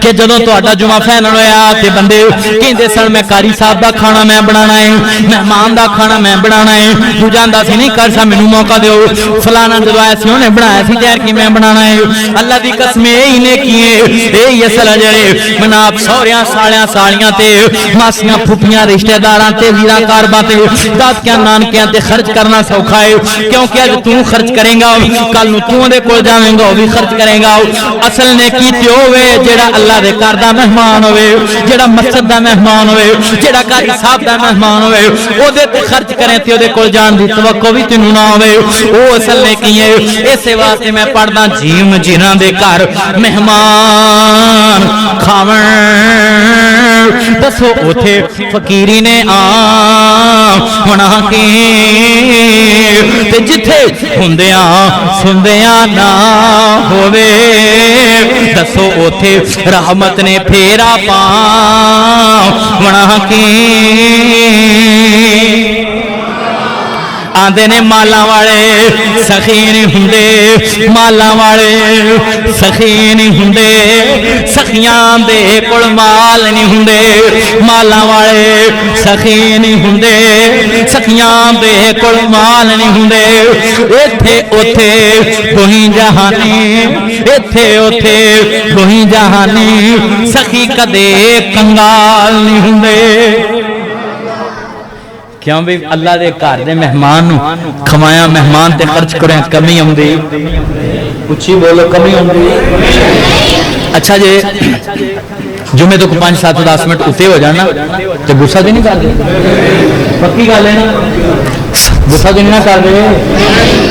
[SPEAKER 1] کہ جدوں تہاڈا جمعہ فائنل ہویا تے بندے کہندے سن میں قاری صاحب دا کھانا میں بنانا ہے مہمان دا کھانا میں بنانا ہے تو جاندا سی نہیں کر سا مینوں موقع دیو فلانا جدوں آیا سی اونے بنایا سی تیار کی میں بنانا ہے اللہ دی قسم اے نے کیے اے اصل جڑے مناب سوریاں سالیاں سالیاں تے ماسیاں پھپھیاں رشتہ داراں تے ویرا کارباں تے دادکیاں نانکیاں تے خرچ کرنا سوکھا ہے کیونکہ اج تو خرچ کرے گا کل نو تو دے کول جاویں گا او بھی خرچ کرے گا اصل نیکی تے ہوے جڑا اللہ دے گھر دا مہمان ہوے جڑا مسجد دا مہمان ہوے جڑا قاری صاحب دا مہمان ہوے او دے تے خرچ کرے تے او دے کول جان دی توقع بھی تینوں نہ ہوے او اصل نیکی ہے اس واسطے میں پڑھدا جیم جنہاں دے گھر مہمان کھاون دسو اوتھے فقیری نے آونا کی تے جتھے ہوندیاں سندیاں نہ ہووے دسو اوتھے رحمت نے پھیرا پاونا کی آندے نے مالا والے سخی نہیں ہوندے مالا والے سخی نہیں ہوندے سخیاں دے کول مال نہیں ہوندے مالا والے سخی نہیں ہوندے سخیاں دے کول مال نہیں ہوندے ایتھے اوتھے کوئی جہانی ایتھے اوتھے کوئی جہانی سخی کدے کنگال نہیں ہوندے کیوں بھی اللہ دے گھر دے مہمان نو کھوایا مہمان تے خرچ کریں کمی ہوندی اچھی بولو کمی ہوندی اچھا جی جمعے تو 5-7-10 منٹ اتنے ہو جانا تو غصہ تو نہیں کر دے پکی گل ہے نا غصہ تو نہیں کر دے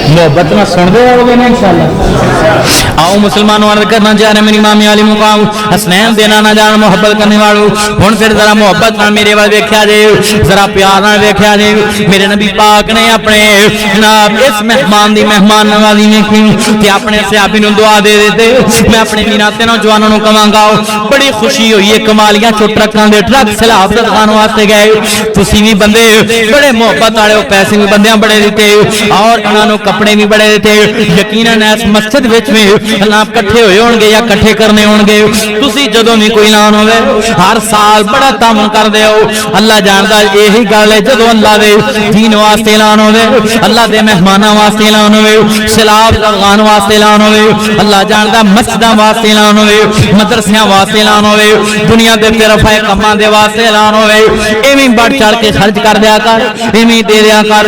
[SPEAKER 1] محبت میں سن دے رہو نا انشاءاللہ آؤ مسلمانوں عرض کرنا چاہ رہے میری مامی علی مقام حسنین دینا نہ جان محبت کرنے والوں ہن پھر ذرا محبت نال میرے وال ویکھیا جے ذرا پیار نال ویکھیا جے میرے نبی پاک نے اپنے جناب اس مہمان دی مہمان نوازی ویکھی تے اپنے صحابی نوں دعا دے دیتے میں اپنے میناتے نوجوانوں نوں کہاں گا بڑی خوشی ہوئی ہے کمالیاں چو ٹرکاں دے ٹرک سیلاب دکھان واسطے گئے تسی بھی بندے بڑے محبت والے پیسے بھی بندیاں بڑے دیتے اور انہاں نوں کپڑے بھی بڑے دیتے یقیناً اس مسجد وچ میں اللہ کٹھے ہوئے ہون گے یا کٹھے کرنے ہون گے تسی جدوں بھی کوئی اعلان ہوے ہر سال بڑا تعاون کر دے ہو اللہ جاندا یہی گل ہے جدوں اللہ دے دین واسطے اعلان ہوے اللہ دے مہماناں واسطے اعلان ہوے سیلاب دکھان واسطے اعلان ہوے اللہ جاندا مسجداں واسطے اعلان ہوے مدرسیاں واسطے اعلان ہوے دنیا دے طرف ہے کماں دے واسطے اعلان ہوے ایویں بڑھ چڑھ کے خرچ کر دیا کر ایویں دے دیا کر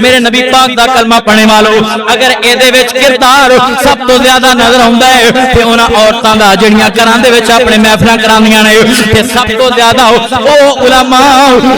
[SPEAKER 1] میرے نبی پاک دا کلمہ پڑھنے والو اگر اے وچ کردار سب تو زیادہ نظر آوندا ہے تے انہاں عورتاں دا جڑیاں گھراں دے وچ اپنے محفلاں کراندیاں نے تے سب تو زیادہ او علماء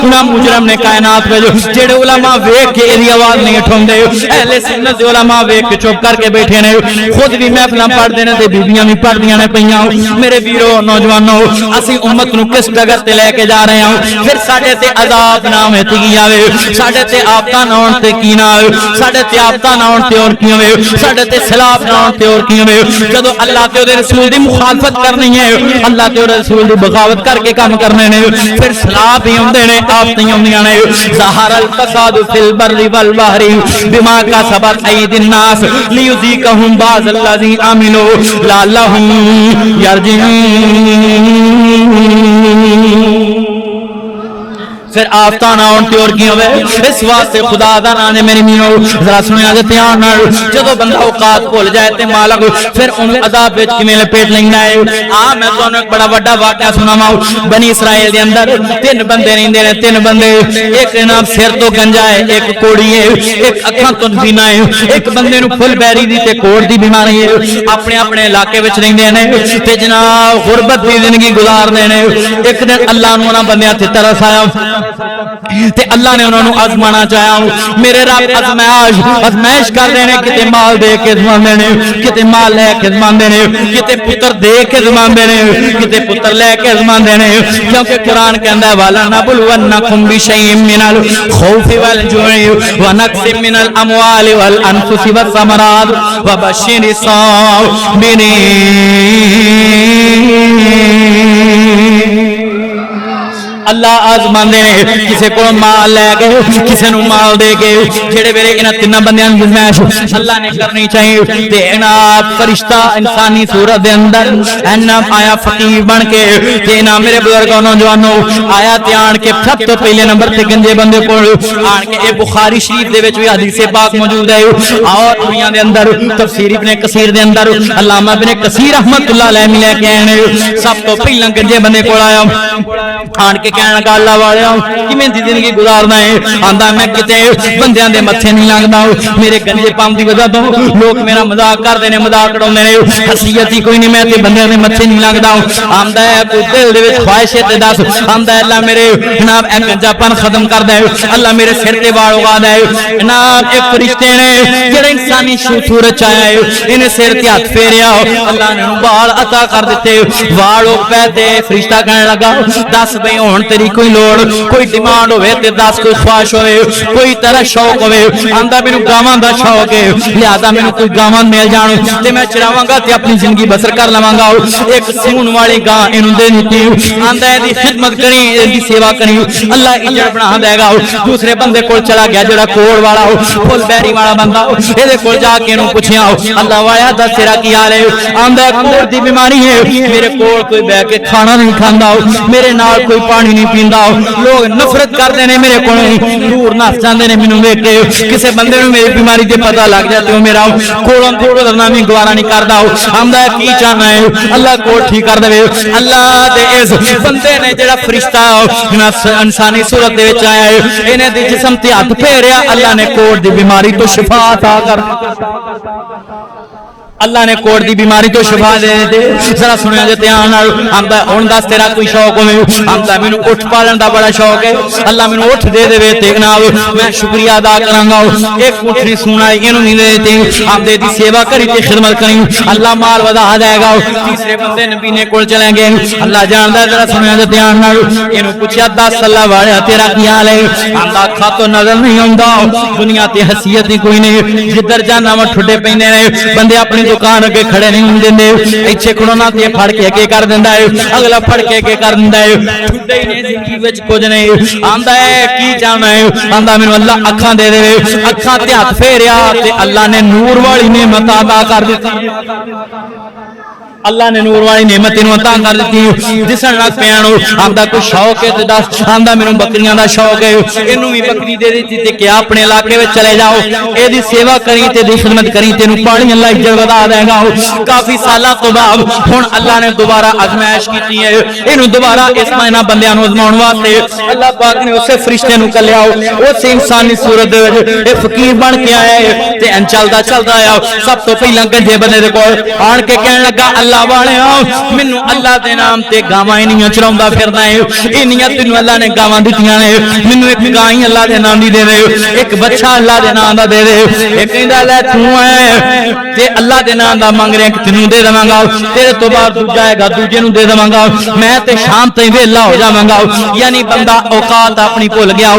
[SPEAKER 1] انہاں مجرم نے کائنات وچ جڑے علماء ویکھ کے دی آواز نہیں اٹھاوندے اہل سنت دے علماء ویکھ کے چپ کر کے بیٹھے نے خود بھی محفلاں پڑھدے نے تے بیبییاں بھی پڑھدیاں نے پیاں میرے ویرو نوجوانو اسی امت نو کس ڈگر تے لے کے جا رہے ہاں پھر ساڈے تے عذاب نام ہے کی آوے ساڈے تے آفتاں نہ ہون تے کی نہ آوے ساڈے تے آفتاں نہ ہون تے اور کی ہوے ساڈے تے خلاف نہ ہون تے اور کی ہوے جدوں اللہ تے دے رسول دی مخالفت کرنی ہے اللہ تے رسول دی بغاوت کر کے کام کرنے نے پھر خلاف ہی ہوندے نے آفتاں ہوندیاں نے ظہر الفساد فی البر والبحر بما کسبت اید الناس لیذیقہم بعض الذی عملوا لعلہم یرجعون پھر آفتان آن تے اور کی ہوئے اس واسطے خدا دا نانے میری مینو ذرا سنیا جے تیان نال جدو بندہ اوقات بھول جائے تے مالک پھر ان عذاب وچ کیویں لپیٹ لیندا ہے میں تانوں ایک بڑا بڑا واقعہ سناواں بنی اسرائیل دے اندر تین بندے رہندے نے تین بندے ایک جناب سر تو گنجا ہے ایک کوڑی ہے ایک اکھاں تو بینا ہے ایک بندے نو فل بیری دی تے کوڑ دی بیماری ہے اپنے اپنے علاقے وچ رہندے نے تے جناب غربت دی زندگی گزاردے نے ایک دن اللہ نو انہاں بندیاں تے ترس آیا تے اللہ نے انہوں نے آزمانا چاہیا میرے رب آزمائش کر رہے ہیں کتے مال دے کے زمان دینے کتے مال لے کے زمان دینے کتے پتر دے کے زمان دینے کتے پتر لے کے زمان دینے کیونکہ قرآن کہندہ ہے وَلَنَبْلُوَنَّكُمْ بِشَيْءٍ مِّنَ الْخَوْفِ وَالْجُوعِ وَنَقْصٍ مِّنَ الْأَمْوَالِ وَالْأَنفُسِ وَالثَّمَرَاتِ وَبَشِّرِ الصَّابِرِينَ اللہ آزمان دینے کسے کو مال لے گئے کسے نو مال دے گئے جڑے میرے انہاں تین بندیاں دی آزمائش اللہ نے کرنی چاہیے تے انہاں فرشتہ انسانی صورت دے اندر انہاں آیا فقیر بن کے تے انہاں میرے بزرگوں نوجوانوں آیا تے آن کے سب تو پہلے نمبر تے گنجے بندے کول آن کے اے بخاری شریف دے وچ وی حدیث پاک موجود ہے اور دنیا دے اندر تفسیر ابن کثیر دے اندر علامہ ابن کثیر رحمتہ اللہ علیہ ملے کے آئے سب تو پہلے گنجے بندے کول آیا آن کے کہنے لگا اللہ والےوں کیویں دی زندگی گزارنا ہے آندا میں کتے بندیاں دے متھے نہیں لگدا میرے گنجے پام دی وجہ تو لوگ میرا مذاق کردے نے مذاق اڑاوندے نے حیثیت ہی کوئی نہیں میں تے بندیاں دے متھے نہیں لگدا آندا ہے کوئی دل دے وچ خواہش ہے تے دس آندا ہے اللہ میرے جناب اے گنجا پن ختم کر دے اللہ میرے سر تے وال اگا دے جناب اے فرشتے نے جڑے انسانی صورت آیا ہے انہیں سر تے ہاتھ پھیریا اللہ نے وال عطا کر دتے والو پے تے فرشتہ کہنے لگا دس بھئی ہن تیری کوئی لوڑ کوئی ڈیمانڈ ہوئے تے دس کوئی خواہش ہوئے کوئی طرح شوق ہوئے آندا مینوں گاواں دا شوق ہے لہذا مینوں کوئی گاواں مل جان تے میں چراواں گا تے اپنی زندگی بسر کر لواں گا ایک سون والی گاں اینوں دے دتی آندا ہے دی خدمت کریں دی سیوا کریں اللہ اجر بنا دے گا دوسرے بندے کول چلا گیا جڑا کوڑ والا فل بیری والا بندہ اے دے کول جا کے اینوں پوچھیا اللہ وایا دس تیرا کی حال ہے آندا ہے کوڑ دی بیماری ہے میرے کول کوئی بیٹھ کے کھانا نہیں کھاندا میرے نال کوئی پانی نہیں پیندا لوگ نفرت کردے نے میرے کولوں دور نس جاندے نے مینوں ویکھ کے کسے بندے نوں میری بیماری دے پتہ لگ جاتے ہو میرا کولوں گزرنا بھی گوارا نہیں کردا آندا ہے کی چاہنا ہے اللہ کوڑ ٹھیک کر دے اللہ دے اس بندے نے جڑا فرشتہ انسانی صورت دے وچ آیا ہے انہیں دی جسم تے ہاتھ پھیریا اللہ نے کوڑ دی بیماری تو شفا عطا کر اللہ نے کوڑ دی بیماری تو شفا دے دے ذرا سنیا جے دھیان نال آندا ہن دس تیرا کوئی شوق ہوے آندا مینوں اٹھ پالن دا بڑا شوق ہے اللہ مینوں اٹھ دے دے تے جناب میں شکریہ ادا کراں گا ایک اٹھری سونا اینوں نہیں دے تے آندے دی سیوا کری تے خدمت کری اللہ مال ودا دے گا تیسرے بندے نبی نے کول چلے گئے اللہ جاندا ذرا سنیا جے دھیان نال اینوں پوچھیا دس اللہ والے تیرا کی حال ہے آندا کھا تو نظر نہیں آندا دنیا تے حیثیت ہی کوئی نہیں جدھر جانا وا ٹھڈے پیندے نے بندے اپنی دکان اگے کھڑے نہیں ہوندے نے ایتھے کھڑونا تے پھڑ کے اگے کر دیندا ہے اگلا پھڑ کے اگے کر دیندا ہے ٹھڈے ہی نہیں زندگی وچ کچھ نہیں آندا ہے کی چاہنا ہے آندا مینوں اللہ اکھاں دے دے اکھاں تے ہاتھ پھیریا تے اللہ نے نور والی نعمت عطا کر دتی اللہ نے نور والی نعمت انہوں عطا کر دیتی جسن لگ پیانو آمدہ کوئی شوق ہے دس آمدہ میں بکریاں دا شوق ہے انہوں بھی بکری دے دیتی تے کہ اپنے علاقے میں چلے جاؤ اے دی سیوا کریں تے دی خدمت کریں تے انہوں پانی اللہ اجر بدا دے گا کافی سالہ تو بعد ہون اللہ نے دوبارہ ازمائش کی ہے انہوں دوبارہ اس مہینہ بندیاں نو ازماؤن واسطے اللہ پاک نے اسے فرشتے نو کر لیا اسے انسانی صورت دے فقیر بن کے آیا ہے تے انچلدا چلدا آیا سب تو پہلا گنجے بندے دے کول آن کے کہنے لگا اللہ والے مینوں اللہ دے نام تے گاواں انہیاں چراوندا پھردا ہے انہیاں تینوں اللہ نے گاواں دتیاں نے مینوں ایک گاں اللہ دے نام دی دے دے ایک بچہ اللہ دے نام دا دے دے ایک کہندا لے تو ہے تے اللہ دے نام دا منگ رہے کہ تینوں دے دواں گا تیرے تو بعد دوجا آئے گا دوجے نوں دے دواں گا میں تے شام تے ویلا ہو جاواں گا یعنی بندہ اوقات اپنی بھول گیا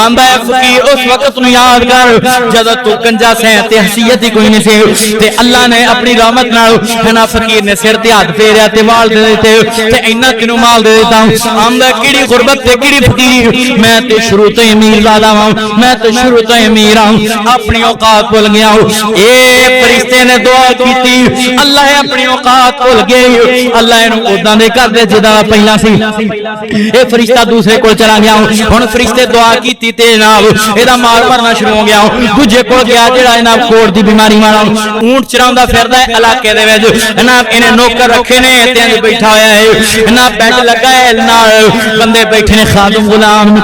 [SPEAKER 1] آندا ہے فقیر اس وقت نوں یاد کر جدوں تو کنجا سے تے حیثیت ہی کوئی نہیں سی تے اللہ نے اپنی رحمت نال ہنا فقیر نے سر تے ہاتھ پھیریا تے وال دے دیتے تے اینا تینوں مال دے دیتا ہوں آمدہ کیڑی غربت تے کیڑی فقیری میں تے شروع تو امیر زیادہ ہوں میں تے شروع تو امیر ہوں اپنی اوقات بھول گیا ہوں اے فرشتے نے دعا کیتی اللہ اپنی اوقات بھول گئی اللہ انہوں اداں دے کر دے جدا پہلا سی اے فرشتہ دوسرے کول چلا گیا ہوں ہن فرشتے دعا کیتی تے جناب اے دا مال بھرنا شروع ہو گیا ہوں دوجے کول گیا جڑا جناب کوڑ دی بیماری والا اونٹ چراوندا پھردا ہے علاقے دے وچ جناب انہیں نوکر رکھے نے تے انج بیٹھا ہویا ہے جناب بیٹھ لگا ہے نال بندے بیٹھے نے خادم غلام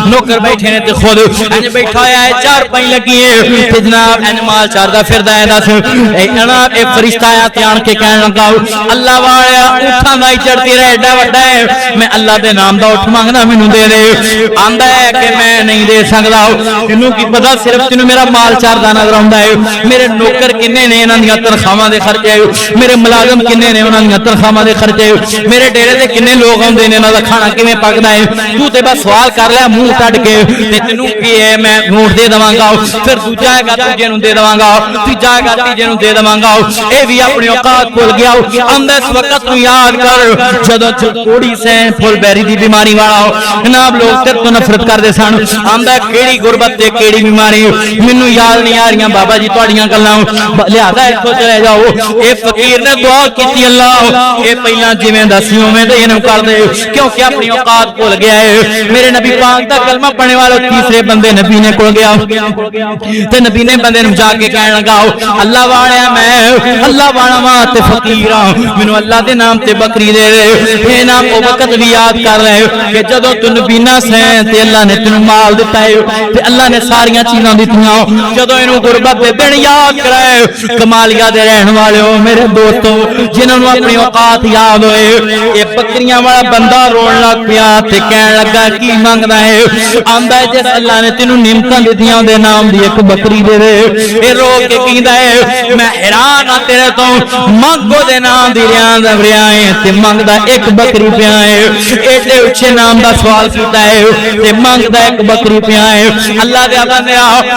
[SPEAKER 1] نوکر بیٹھے نے تے خود انج بیٹھا ہویا ہے چار پائی لگی ہے تے جناب انج مال چاردا پھردا ہے دس اے جناب اے فرشتہ آیا تے آن کے کہن لگا اللہ والا اونٹاں دا چڑھتی رہے ایڈا وڈا ہے میں اللہ دے نام دا اٹھ مانگنا مینوں دے دے آندا ہے کہ میں نہیں دے سکدا تینوں کی پتہ صرف تینوں میرا مال چاردا نظر آوندا ہے میرے نوکر کنے نے انہاں دی تنخواہاں دے خرچے میرے ملازم کنے نے انہاں دی تنخواہاں دے خرچے میرے ڈیرے تے کنے لوگ آندے نے انہاں دا کھانا کیویں پکدا ہے تو تے بس سوال کر لے منہ کٹ کے تے تینوں کی ہے میں نوٹ دے دواں گا پھر دوجا ہے گا دوجے نوں دے دواں گا تیجا ہے گا تیجے نوں دے دواں گا اے بھی اپنی اوقات بھول گیا اندر اس وقت نوں یاد کر جدوں کوڑی سے پھل بیری دی بیماری والا جناب لوگ تیرے تو نفرت کردے سن آندا کیڑی غربت تے کیڑی بیماری مینوں یاد نہیں آ رہیاں بابا جی تہاڈیاں گلاں لہذا اتھوں چلے جاؤ اے فقیر نے دعا کیتی اللہ اے پہلا جویں دسیوں میں تے انہوں کر دے کیونکہ اپنی اوقات بھول گیا ہے میرے نبی پاک دا کلمہ پڑھنے والے تیسرے بندے نبی نے کول گیا تے نبی نے بندے نوں جا کے کہن لگا اللہ والا میں اللہ والا وا تے فقیر ہاں مینوں اللہ دے نام تے بکری دے دے اے نام او وقت بھی یاد کر رہے کہ جدوں تو نبی نہ سیں تے اللہ نے تینوں مال دتا ہے تے اللہ نے ساریاں چیزاں دتیاں جدوں اینوں غربت دے دن یاد کرائے کمالیا دے رہن والے ہو میرے دوستو جنہوں نے اپنی اوقات یاد ہوئے یہ بکریاں والا بندہ رون لگ پیا تے کہن لگا کی مانگدا ہے آندا ہے جس اللہ نے تینوں نعمتاں دتیاں دے نام دی ایک بکری دے دے اے رو کے کہندا ہے میں حیران ہاں تیرے تو منگو دے نام دی ریاں تے منگدا ایک بکری پیا ہے ایڈے اچھے نام دا سوال کیتا ہے تے منگدا ایک بکری پیا ہے اللہ دے بندے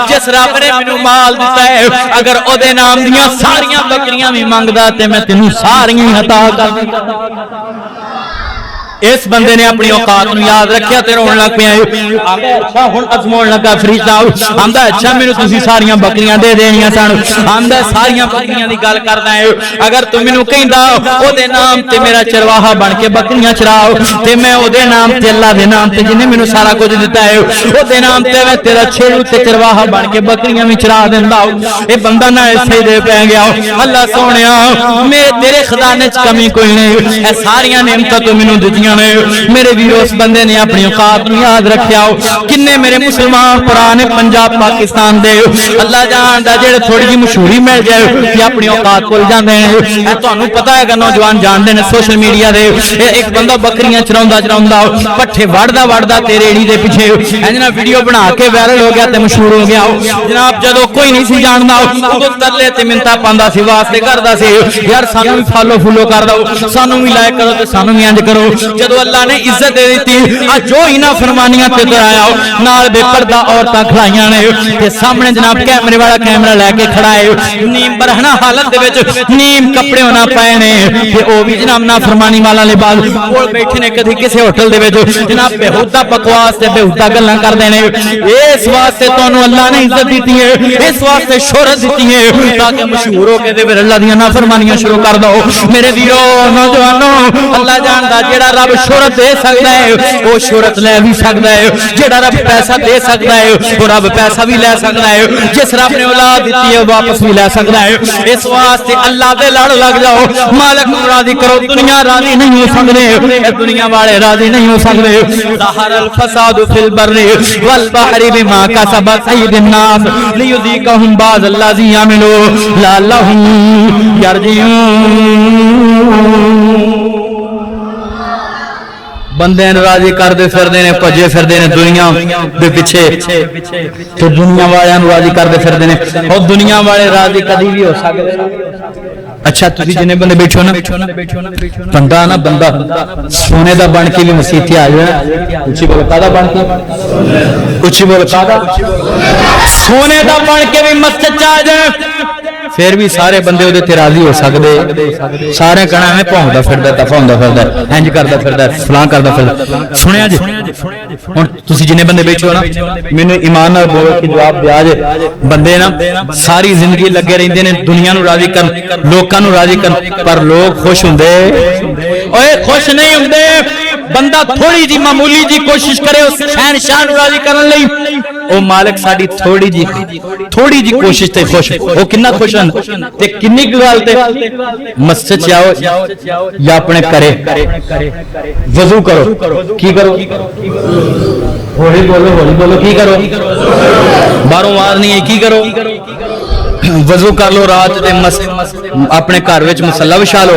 [SPEAKER 1] جس رب نے مینوں مال دتا ہے اگر او دے نام دیاں ساریاں بکریاں بھی منگدا تے میں تینوں ساریاں عطا کر دیندا اس بندے نے اپنی اوقات نو یاد رکھیا تے رون لگ پیا آندا اچھا ہن ازمون لگا فرشتہ آندا اچھا مینوں تسی ساریاں بکریاں دے دینیاں سن آندا ساریاں بکریاں دی گل کردا ہے اگر تو مینوں کہندا او دے نام تے میرا چرواہا بن کے بکریاں چراؤ تے میں او دے نام تے اللہ دے نام تے جنے مینوں سارا کچھ دتا ہے او دے نام تے میں تیرا چھیڑو تے چرواہا بن کے بکریاں وی چرا دیندا اے بندہ نہ ایسے دے پے گیا اللہ سونیا میں تیرے خزانے وچ کمی کوئی نہیں اے ساریاں نعمتاں تو مینوں دتیاں میرے ویرو اس بندے نے اپنی اوقات نو یاد رکھیا کنے میرے مسلمان پرانے پنجاب پاکستان دے اللہ جاندا جڑے تھوڑی جی مشہوری مل جائے کہ اپنی اوقات بھول جاندے ہیں اے تانوں پتہ ہے کہ نوجوان جاندے نے سوشل میڈیا دے ایک بندہ بکریاں چراوندا پٹھے وڑدا تے ریڑی دے پیچھے انجنا ویڈیو بنا کے وائرل ہو گیا تے مشہور ہو گیا جناب جدوں کوئی نہیں سی جاندا اودوں ترلے تے منتا پاندا سی واسطے کردا سی یار سانوں بھی فالو فولو کر دو سانوں بھی لائک کرو تے سانوں بھی انج کرو جدو اللہ نے عزت دے دیتی جو انہاں فرمانیاں تے آیا نال بے پردہ عورتاں کھڑائیاں نے تے سامنے جناب کیمرے والا کیمرہ لے کے کھڑا ہے نیم برہنہ حالت دے وچ نیم کپڑے ہونا پائے نے تے او بھی جناب نا فرمانی والا لباس کول بیٹھے نے کدی کسی ہوٹل دے وچ جناب بےہودہ بکواس تے بےہودہ گلاں کردے نے اس واسطے تانوں اللہ نے عزت دیتی ہے اس واسطے شہرت دیتی ہے تاکہ مشہور ہو کے تے پھر اللہ دیاں نافرمانیاں شروع کر دو میرے ویرو نوجوانوں اللہ جاندا جیڑا رب شہرت دے سکدا ہے وہ شہرت لے بھی سکدا ہے جیڑا رب پیسہ دے سکدا ہے وہ رب پیسہ بھی لے سکدا ہے جس رب نے اولاد دیتی ہے واپس بھی لے سکدا ہے اس واسطے اللہ دے لڑ لگ جاؤ مالک نو راضی کرو دنیا راضی نہیں ہو سکدے دنیا والے راضی نہیں ہو سکدے ظہر الفساد فی البر والبحر بما کسبت ایدی الناس لیذیقہم بعض الذی عملوا لعلہم یرجعون بندے راضی کردے پھردے نے بھجے پھردے نے دنیا دے پیچھے تے دنیا والےاں نوں راضی کردے پھردے نے او دنیا والے راضی کدی بھی ہو سکدے اچھا تسی جنے بندے بیٹھو نا بندہ نا بندہ سونے دا بن کے بھی مسیت تے آ جائے اچھی بول کادا بن کے اچھی بول کادا سونے دا بن کے بھی مسجد چ آ جائے پھر بھی سارے بندے اودے تے راضی ہو سکدے سارے کہنا میں پھوندا پھردا دفع ہوندا پھردا انج کردا پھردا فلاں کردا پھردا سنیا جی ہن تسی جنے بندے بیٹھو نا مینوں ایمان نال بول کے جواب دیا جے بندے نا ساری زندگی لگے رہندے نے دنیا نو راضی کرن لوکاں نو راضی کرن پر لوگ خوش ہوندے اوئے خوش نہیں ہوندے بندہ تھوڑی جی معمولی جی کوشش کرے اس شہنشاہ نو راضی کرن لئی او مالک ساڈی تھوڑی جی کوشش تے خوش او کنا خوش ہن تے کنی گل تے مسجد جاؤ یا اپنے کرے وضو کرو کی کرو ہولی بولو کی کرو باہروں آواز نہیں ہے کی کرو وضو کر لو رات دے اپنے گھر وچ مصلی بچھا لو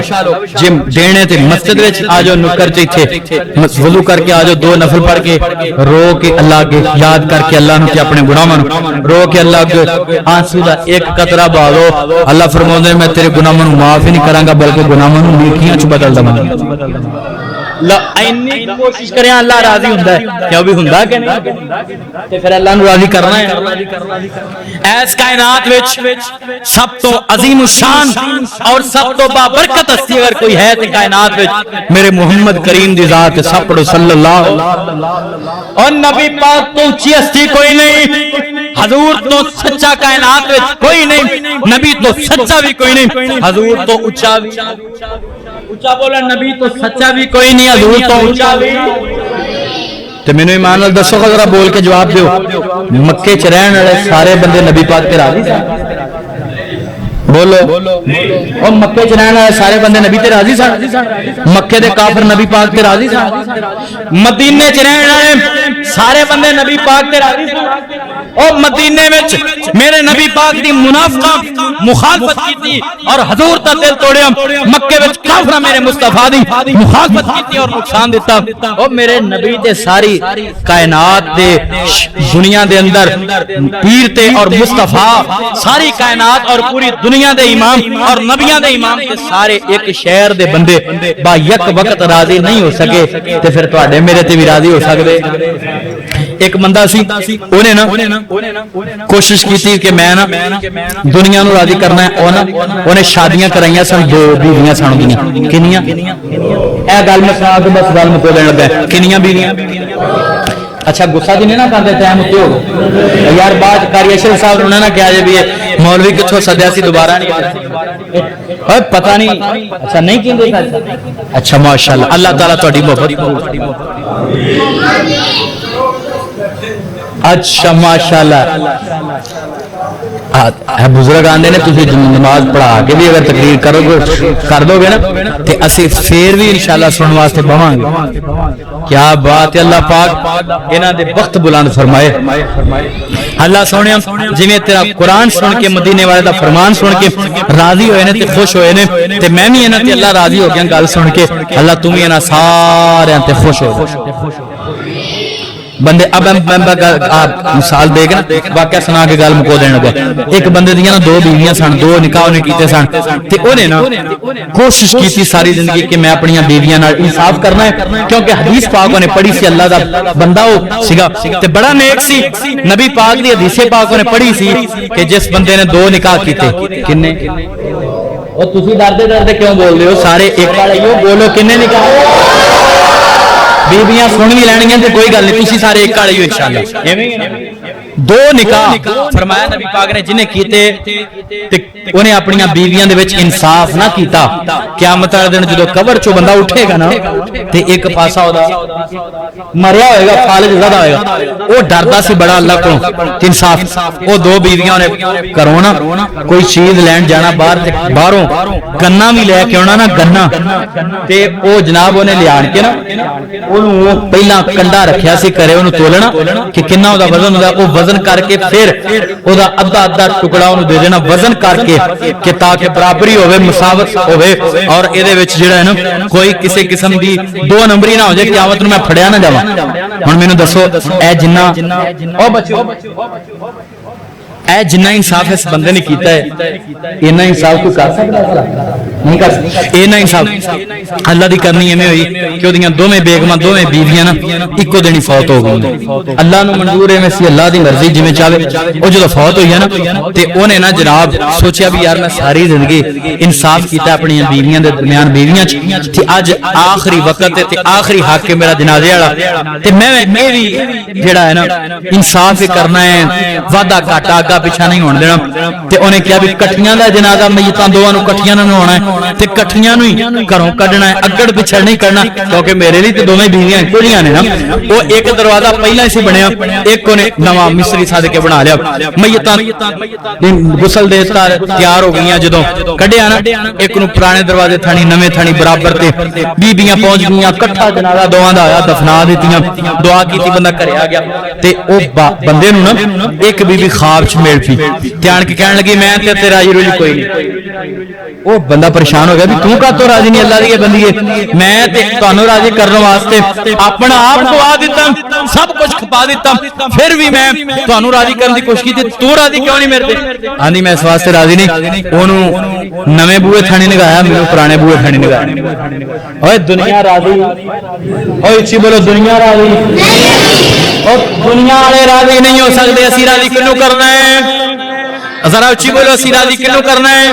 [SPEAKER 1] جے دینے تے مسجد وچ آ جاؤ نکر تے ایتھے وضو کر کے آ جاؤ دو نفل پڑھ کے رو کے اللہ کے یاد کر کے اللہ نو کہ اپنے گناہاں نو رو کے اللہ کے آنسو دا ایک قطرہ بہا دو اللہ فرماوندا ہے میں تیرے گناہاں نو معاف ہی نہیں کراں گا بلکہ گناہاں نو نیکیاں چ بدل داں اینی کوشش کریں اللہ راضی ہوندا ہے کیا بھی ہوندا کہ نہیں تے پھر اللہ نو راضی کرنا ہے اس کائنات وچ سب تو عظیم الشان اور سب تو بابرکت ہستی اگر کوئی ہے تے کائنات وچ میرے محمد کریم دی ذات سب پڑھو صلی اللہ اور نبی پاک تو اونچی ہستی کوئی نہیں حضور تو سچا کائنات وچ کوئی نہیں نبی تو سچا بھی کوئی نہیں حضور تو اونچا بھی اونچا بولا نبی تو سچا بھی کوئی نہیں حضور تو اونچا بھی تے مینوں ایمان نال دسو ذرا بول کے جواب دیو مکے چ رہن والے سارے بندے نبی پاک تے راضی سن بولو او مکے چ رہن والے سارے بندے نبی تے راضی سن مکے دے کافر نبی پاک تے راضی سن مدینے چ رہن والے سارے بندے نبی پاک تے راضی سن او مدینے وچ میرے نبی پاک دی منافقہ مخالفت کیتی اور حضور دا دل توڑیا مکے وچ کافر میرے مصطفی دی مخالفت کیتی اور نقصان دیتا او میرے نبی تے ساری کائنات دے دنیا دے اندر پیر تے اور مصطفی ساری کائنات اور پوری دنیا دے امام اور نبیاں دے امام تے سارے ایک شہر دے بندے با یک وقت راضی نہیں ہو سکے تے پھر تواڈے میرے تے بھی راضی ہو سکدے ایک بندہ سی اونے نا کوشش کیتی کہ میں نا دنیا نو راضی کرنا ہے اونے شادیاں کرائیاں سن دو بیویاں سن گیاں کنیاں اے گل میں سنا کے بس گل مکو دین لگا کنیاں بیویاں اچھا غصہ دی نہیں نہ کردے ٹائم تے ہو یار بات کاری اشرف صاحب نے نہ کہا جے بھی مولوی کتھوں سدیا سی دوبارہ نہیں اوے پتہ نہیں اچھا نہیں کیندے اچھا ماشاءاللہ اللہ تعالی تہاڈی محبت اچھا ماشاءاللہ بزرگ آندے نے تسی نماز پڑھا کے بھی اگر تقریر کرو گے کر دو گے نا تے اسی پھر بھی انشاءاللہ سنن واسطے بہاں گے کیا بات ہے اللہ پاک انہاں دے وقت بلند فرمائے اللہ سونیا جویں تیرا قرآن سن کے مدینے والے دا فرمان سن کے راضی ہوئے نے تے خوش ہوئے نے تے میں بھی انہاں تے اللہ راضی ہو گیا گل سن کے اللہ تم بھی انہاں سارے تے خوش ہو بندے اب مثال دے کے نا واقعہ سنا کے گل مکو دینا لگا ایک بندے دیا نا 2 بیویاں سن 2 نکاح انہیں کیتے سن تے انہیں نا کوشش کی تھی ساری زندگی کہ میں اپنی بیویاں نال انصاف کرنا ہے کیونکہ حدیث پاک انہیں پڑھی سی اللہ دا بندہ ہو سگا تے بڑا نیک سی نبی پاک دی حدیث پاک انہیں پڑھی سی کہ جس بندے نے 2 نکاح کیتے کنے اور تسی ڈردے ڈردے کیوں بول رہے ہو سارے ایک والے ہو بولو کنے نکاح بیبیاں سن بھی لینگیاں تے کوئی گل نہیں تسی سارے ایک والے ہو انشاءاللہ ایویں 2 نکاح فرمایا نبی پاک نے جنہیں کیتے تے انہیں اپنی بیویاں دے وچ انصاف نہ کیتا قیامت والے دن جدوں قبر چوں بندہ اٹھے گا نا تے ایک پاسا ہودا مریا ہوئے گا فالج زیادہ ہوئے گا وہ ڈردا سی بڑا اللہ کو انصاف وہ 2 بیویاں نے کرو نا کوئی چیز لین جانا باہروں گنا بھی لے کے آنا نا گنا تے او جناب انہیں لے آن کے نا انہوں پہلا کنڈا رکھیا سی کرے انہوں تولنا کہ کنا ہودا وزن ہودا وہ وزن کر کے پھر اودا ادھا ادھا ٹکڑا انہوں دے دینا وزن کر کے کہ تاکہ برابری ہوئے مساوت ہوئے اور ایدے وچ جڑا ہے نا کوئی کسی قسم دی 2 نمبری نہ ہو جائے قیامت میں پھڑیا نہ جاواں ہن مینوں دسو اے جنہ او بچو اے جنہ انصاف اس بندے نے کیتا ہے اینا انصاف کو کر سکتا ہے نہیں کر سکتا اینا انصاف اللہ دی کرنی ایویں ہوئی کہ اودیاں دوویں بیگماں دوویں بیویاں نا اکو دن فوت ہو گئی اللہ نو منظور ہے ویسی اللہ دی مرضی جویں چاہے او جدوں فوت ہوئی ہے نا تے اونے نا جناب سوچیا بھی یار میں ساری زندگی انصاف کیتا اپنی بیویاں دے درمیان بیویاں چ تے اج آخری وقت تے آخری حق ہے میرا جنازے والا تے میں بھی جڑا ہے نا انصاف کرنا ہے وعدہ گھاٹا پیچھا نہیں ہون دینا تے انہیں کیا بھی کٹھیاں دا جنازہ میتاں دوواں نو کٹھیاں نہ ہونا ہے تے کٹھیاں نو ہی گھروں کڈنا ہے اگڑ پچھڑ نہیں کرنا کیونکہ میرے لیے تے دوویں بیویاں کلیاں نے نا وہ ایک دروازہ پہلا ہی سی بنیا ایک نے نواں مصری ساد کے بنا لیا میتاں غسل دے تیار ہو گئیاں جدوں کڈیا نا ایک نو پرانے دروازے تھانی نویں تھانی برابر تے بیبییاں پہنچ گئیاں کٹھا جنازہ دوواں دا آیا دفنا دتیاں دعا کیتی بندہ گھر آ گیا تے او بندے نو نا ایک بیوی خواب چ مل پی دھیان کے کہنے لگی میں تے تیرا راضی کوئی نہیں وہ بندہ پریشان ہو گیا بھی تو کا تو راضی نہیں اللہ دی بندی میں تے تانوں راضی کرنے واسطے اپنا آپ گوا دیتا سب کچھ کھپا دیتا پھر بھی میں تانوں راضی کرنے دی کوشش کیتی تو راضی کیوں نہیں میرے تے آندی میں اس واسطے راضی نہیں اونوں نویں بوئے تھانی لگایا مینوں پرانے بوئے تھانی لگایا اوئے دنیا راضی اوئے اچھی بولو دنیا راضی اور دنیا والے راضی نہیں ہو سکتے اسی راضی کنوں کرنا ہے ذرا اچھی بولو اسی راضی کنوں کرنا ہے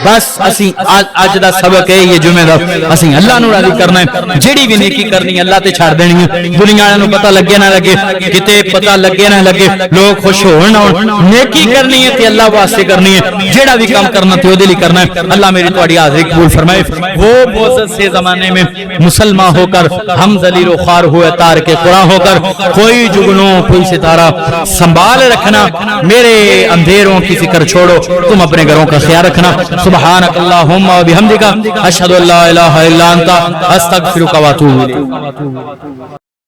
[SPEAKER 1] بس اسی اج دا سبق ہے یہ جمعے دا اسی اللہ نو راضی کرنا ہے جیڑی بھی نیکی کرنی اللہ تے چھڑ دینی ہے دنیا والوں نو پتہ لگے نہ لگے کتے پتہ لگے نہ لگے لوگ خوش ہون نہ ہون نیکی کرنی ہے تے اللہ واسطے کرنی ہے جیڑا بھی کام کرنا تے اودے لئی کرنا ہے اللہ میری تہاڈی حاضری قبول فرمائے وہ معزز سے زمانے میں مسلمان ہو کر ہم ذلیل و خوار ہوئے تارک قرآن ہو کر کوئی جگنوں کوئی ستارہ سنبھال رکھنا میرے اندھیروں کی فکر چھوڑو تم اپنے گھروں کا خیال رکھنا سبحانک اللہم و بحمدک اشہد ان لا الہ الا انت استغفرک و اتوب الیک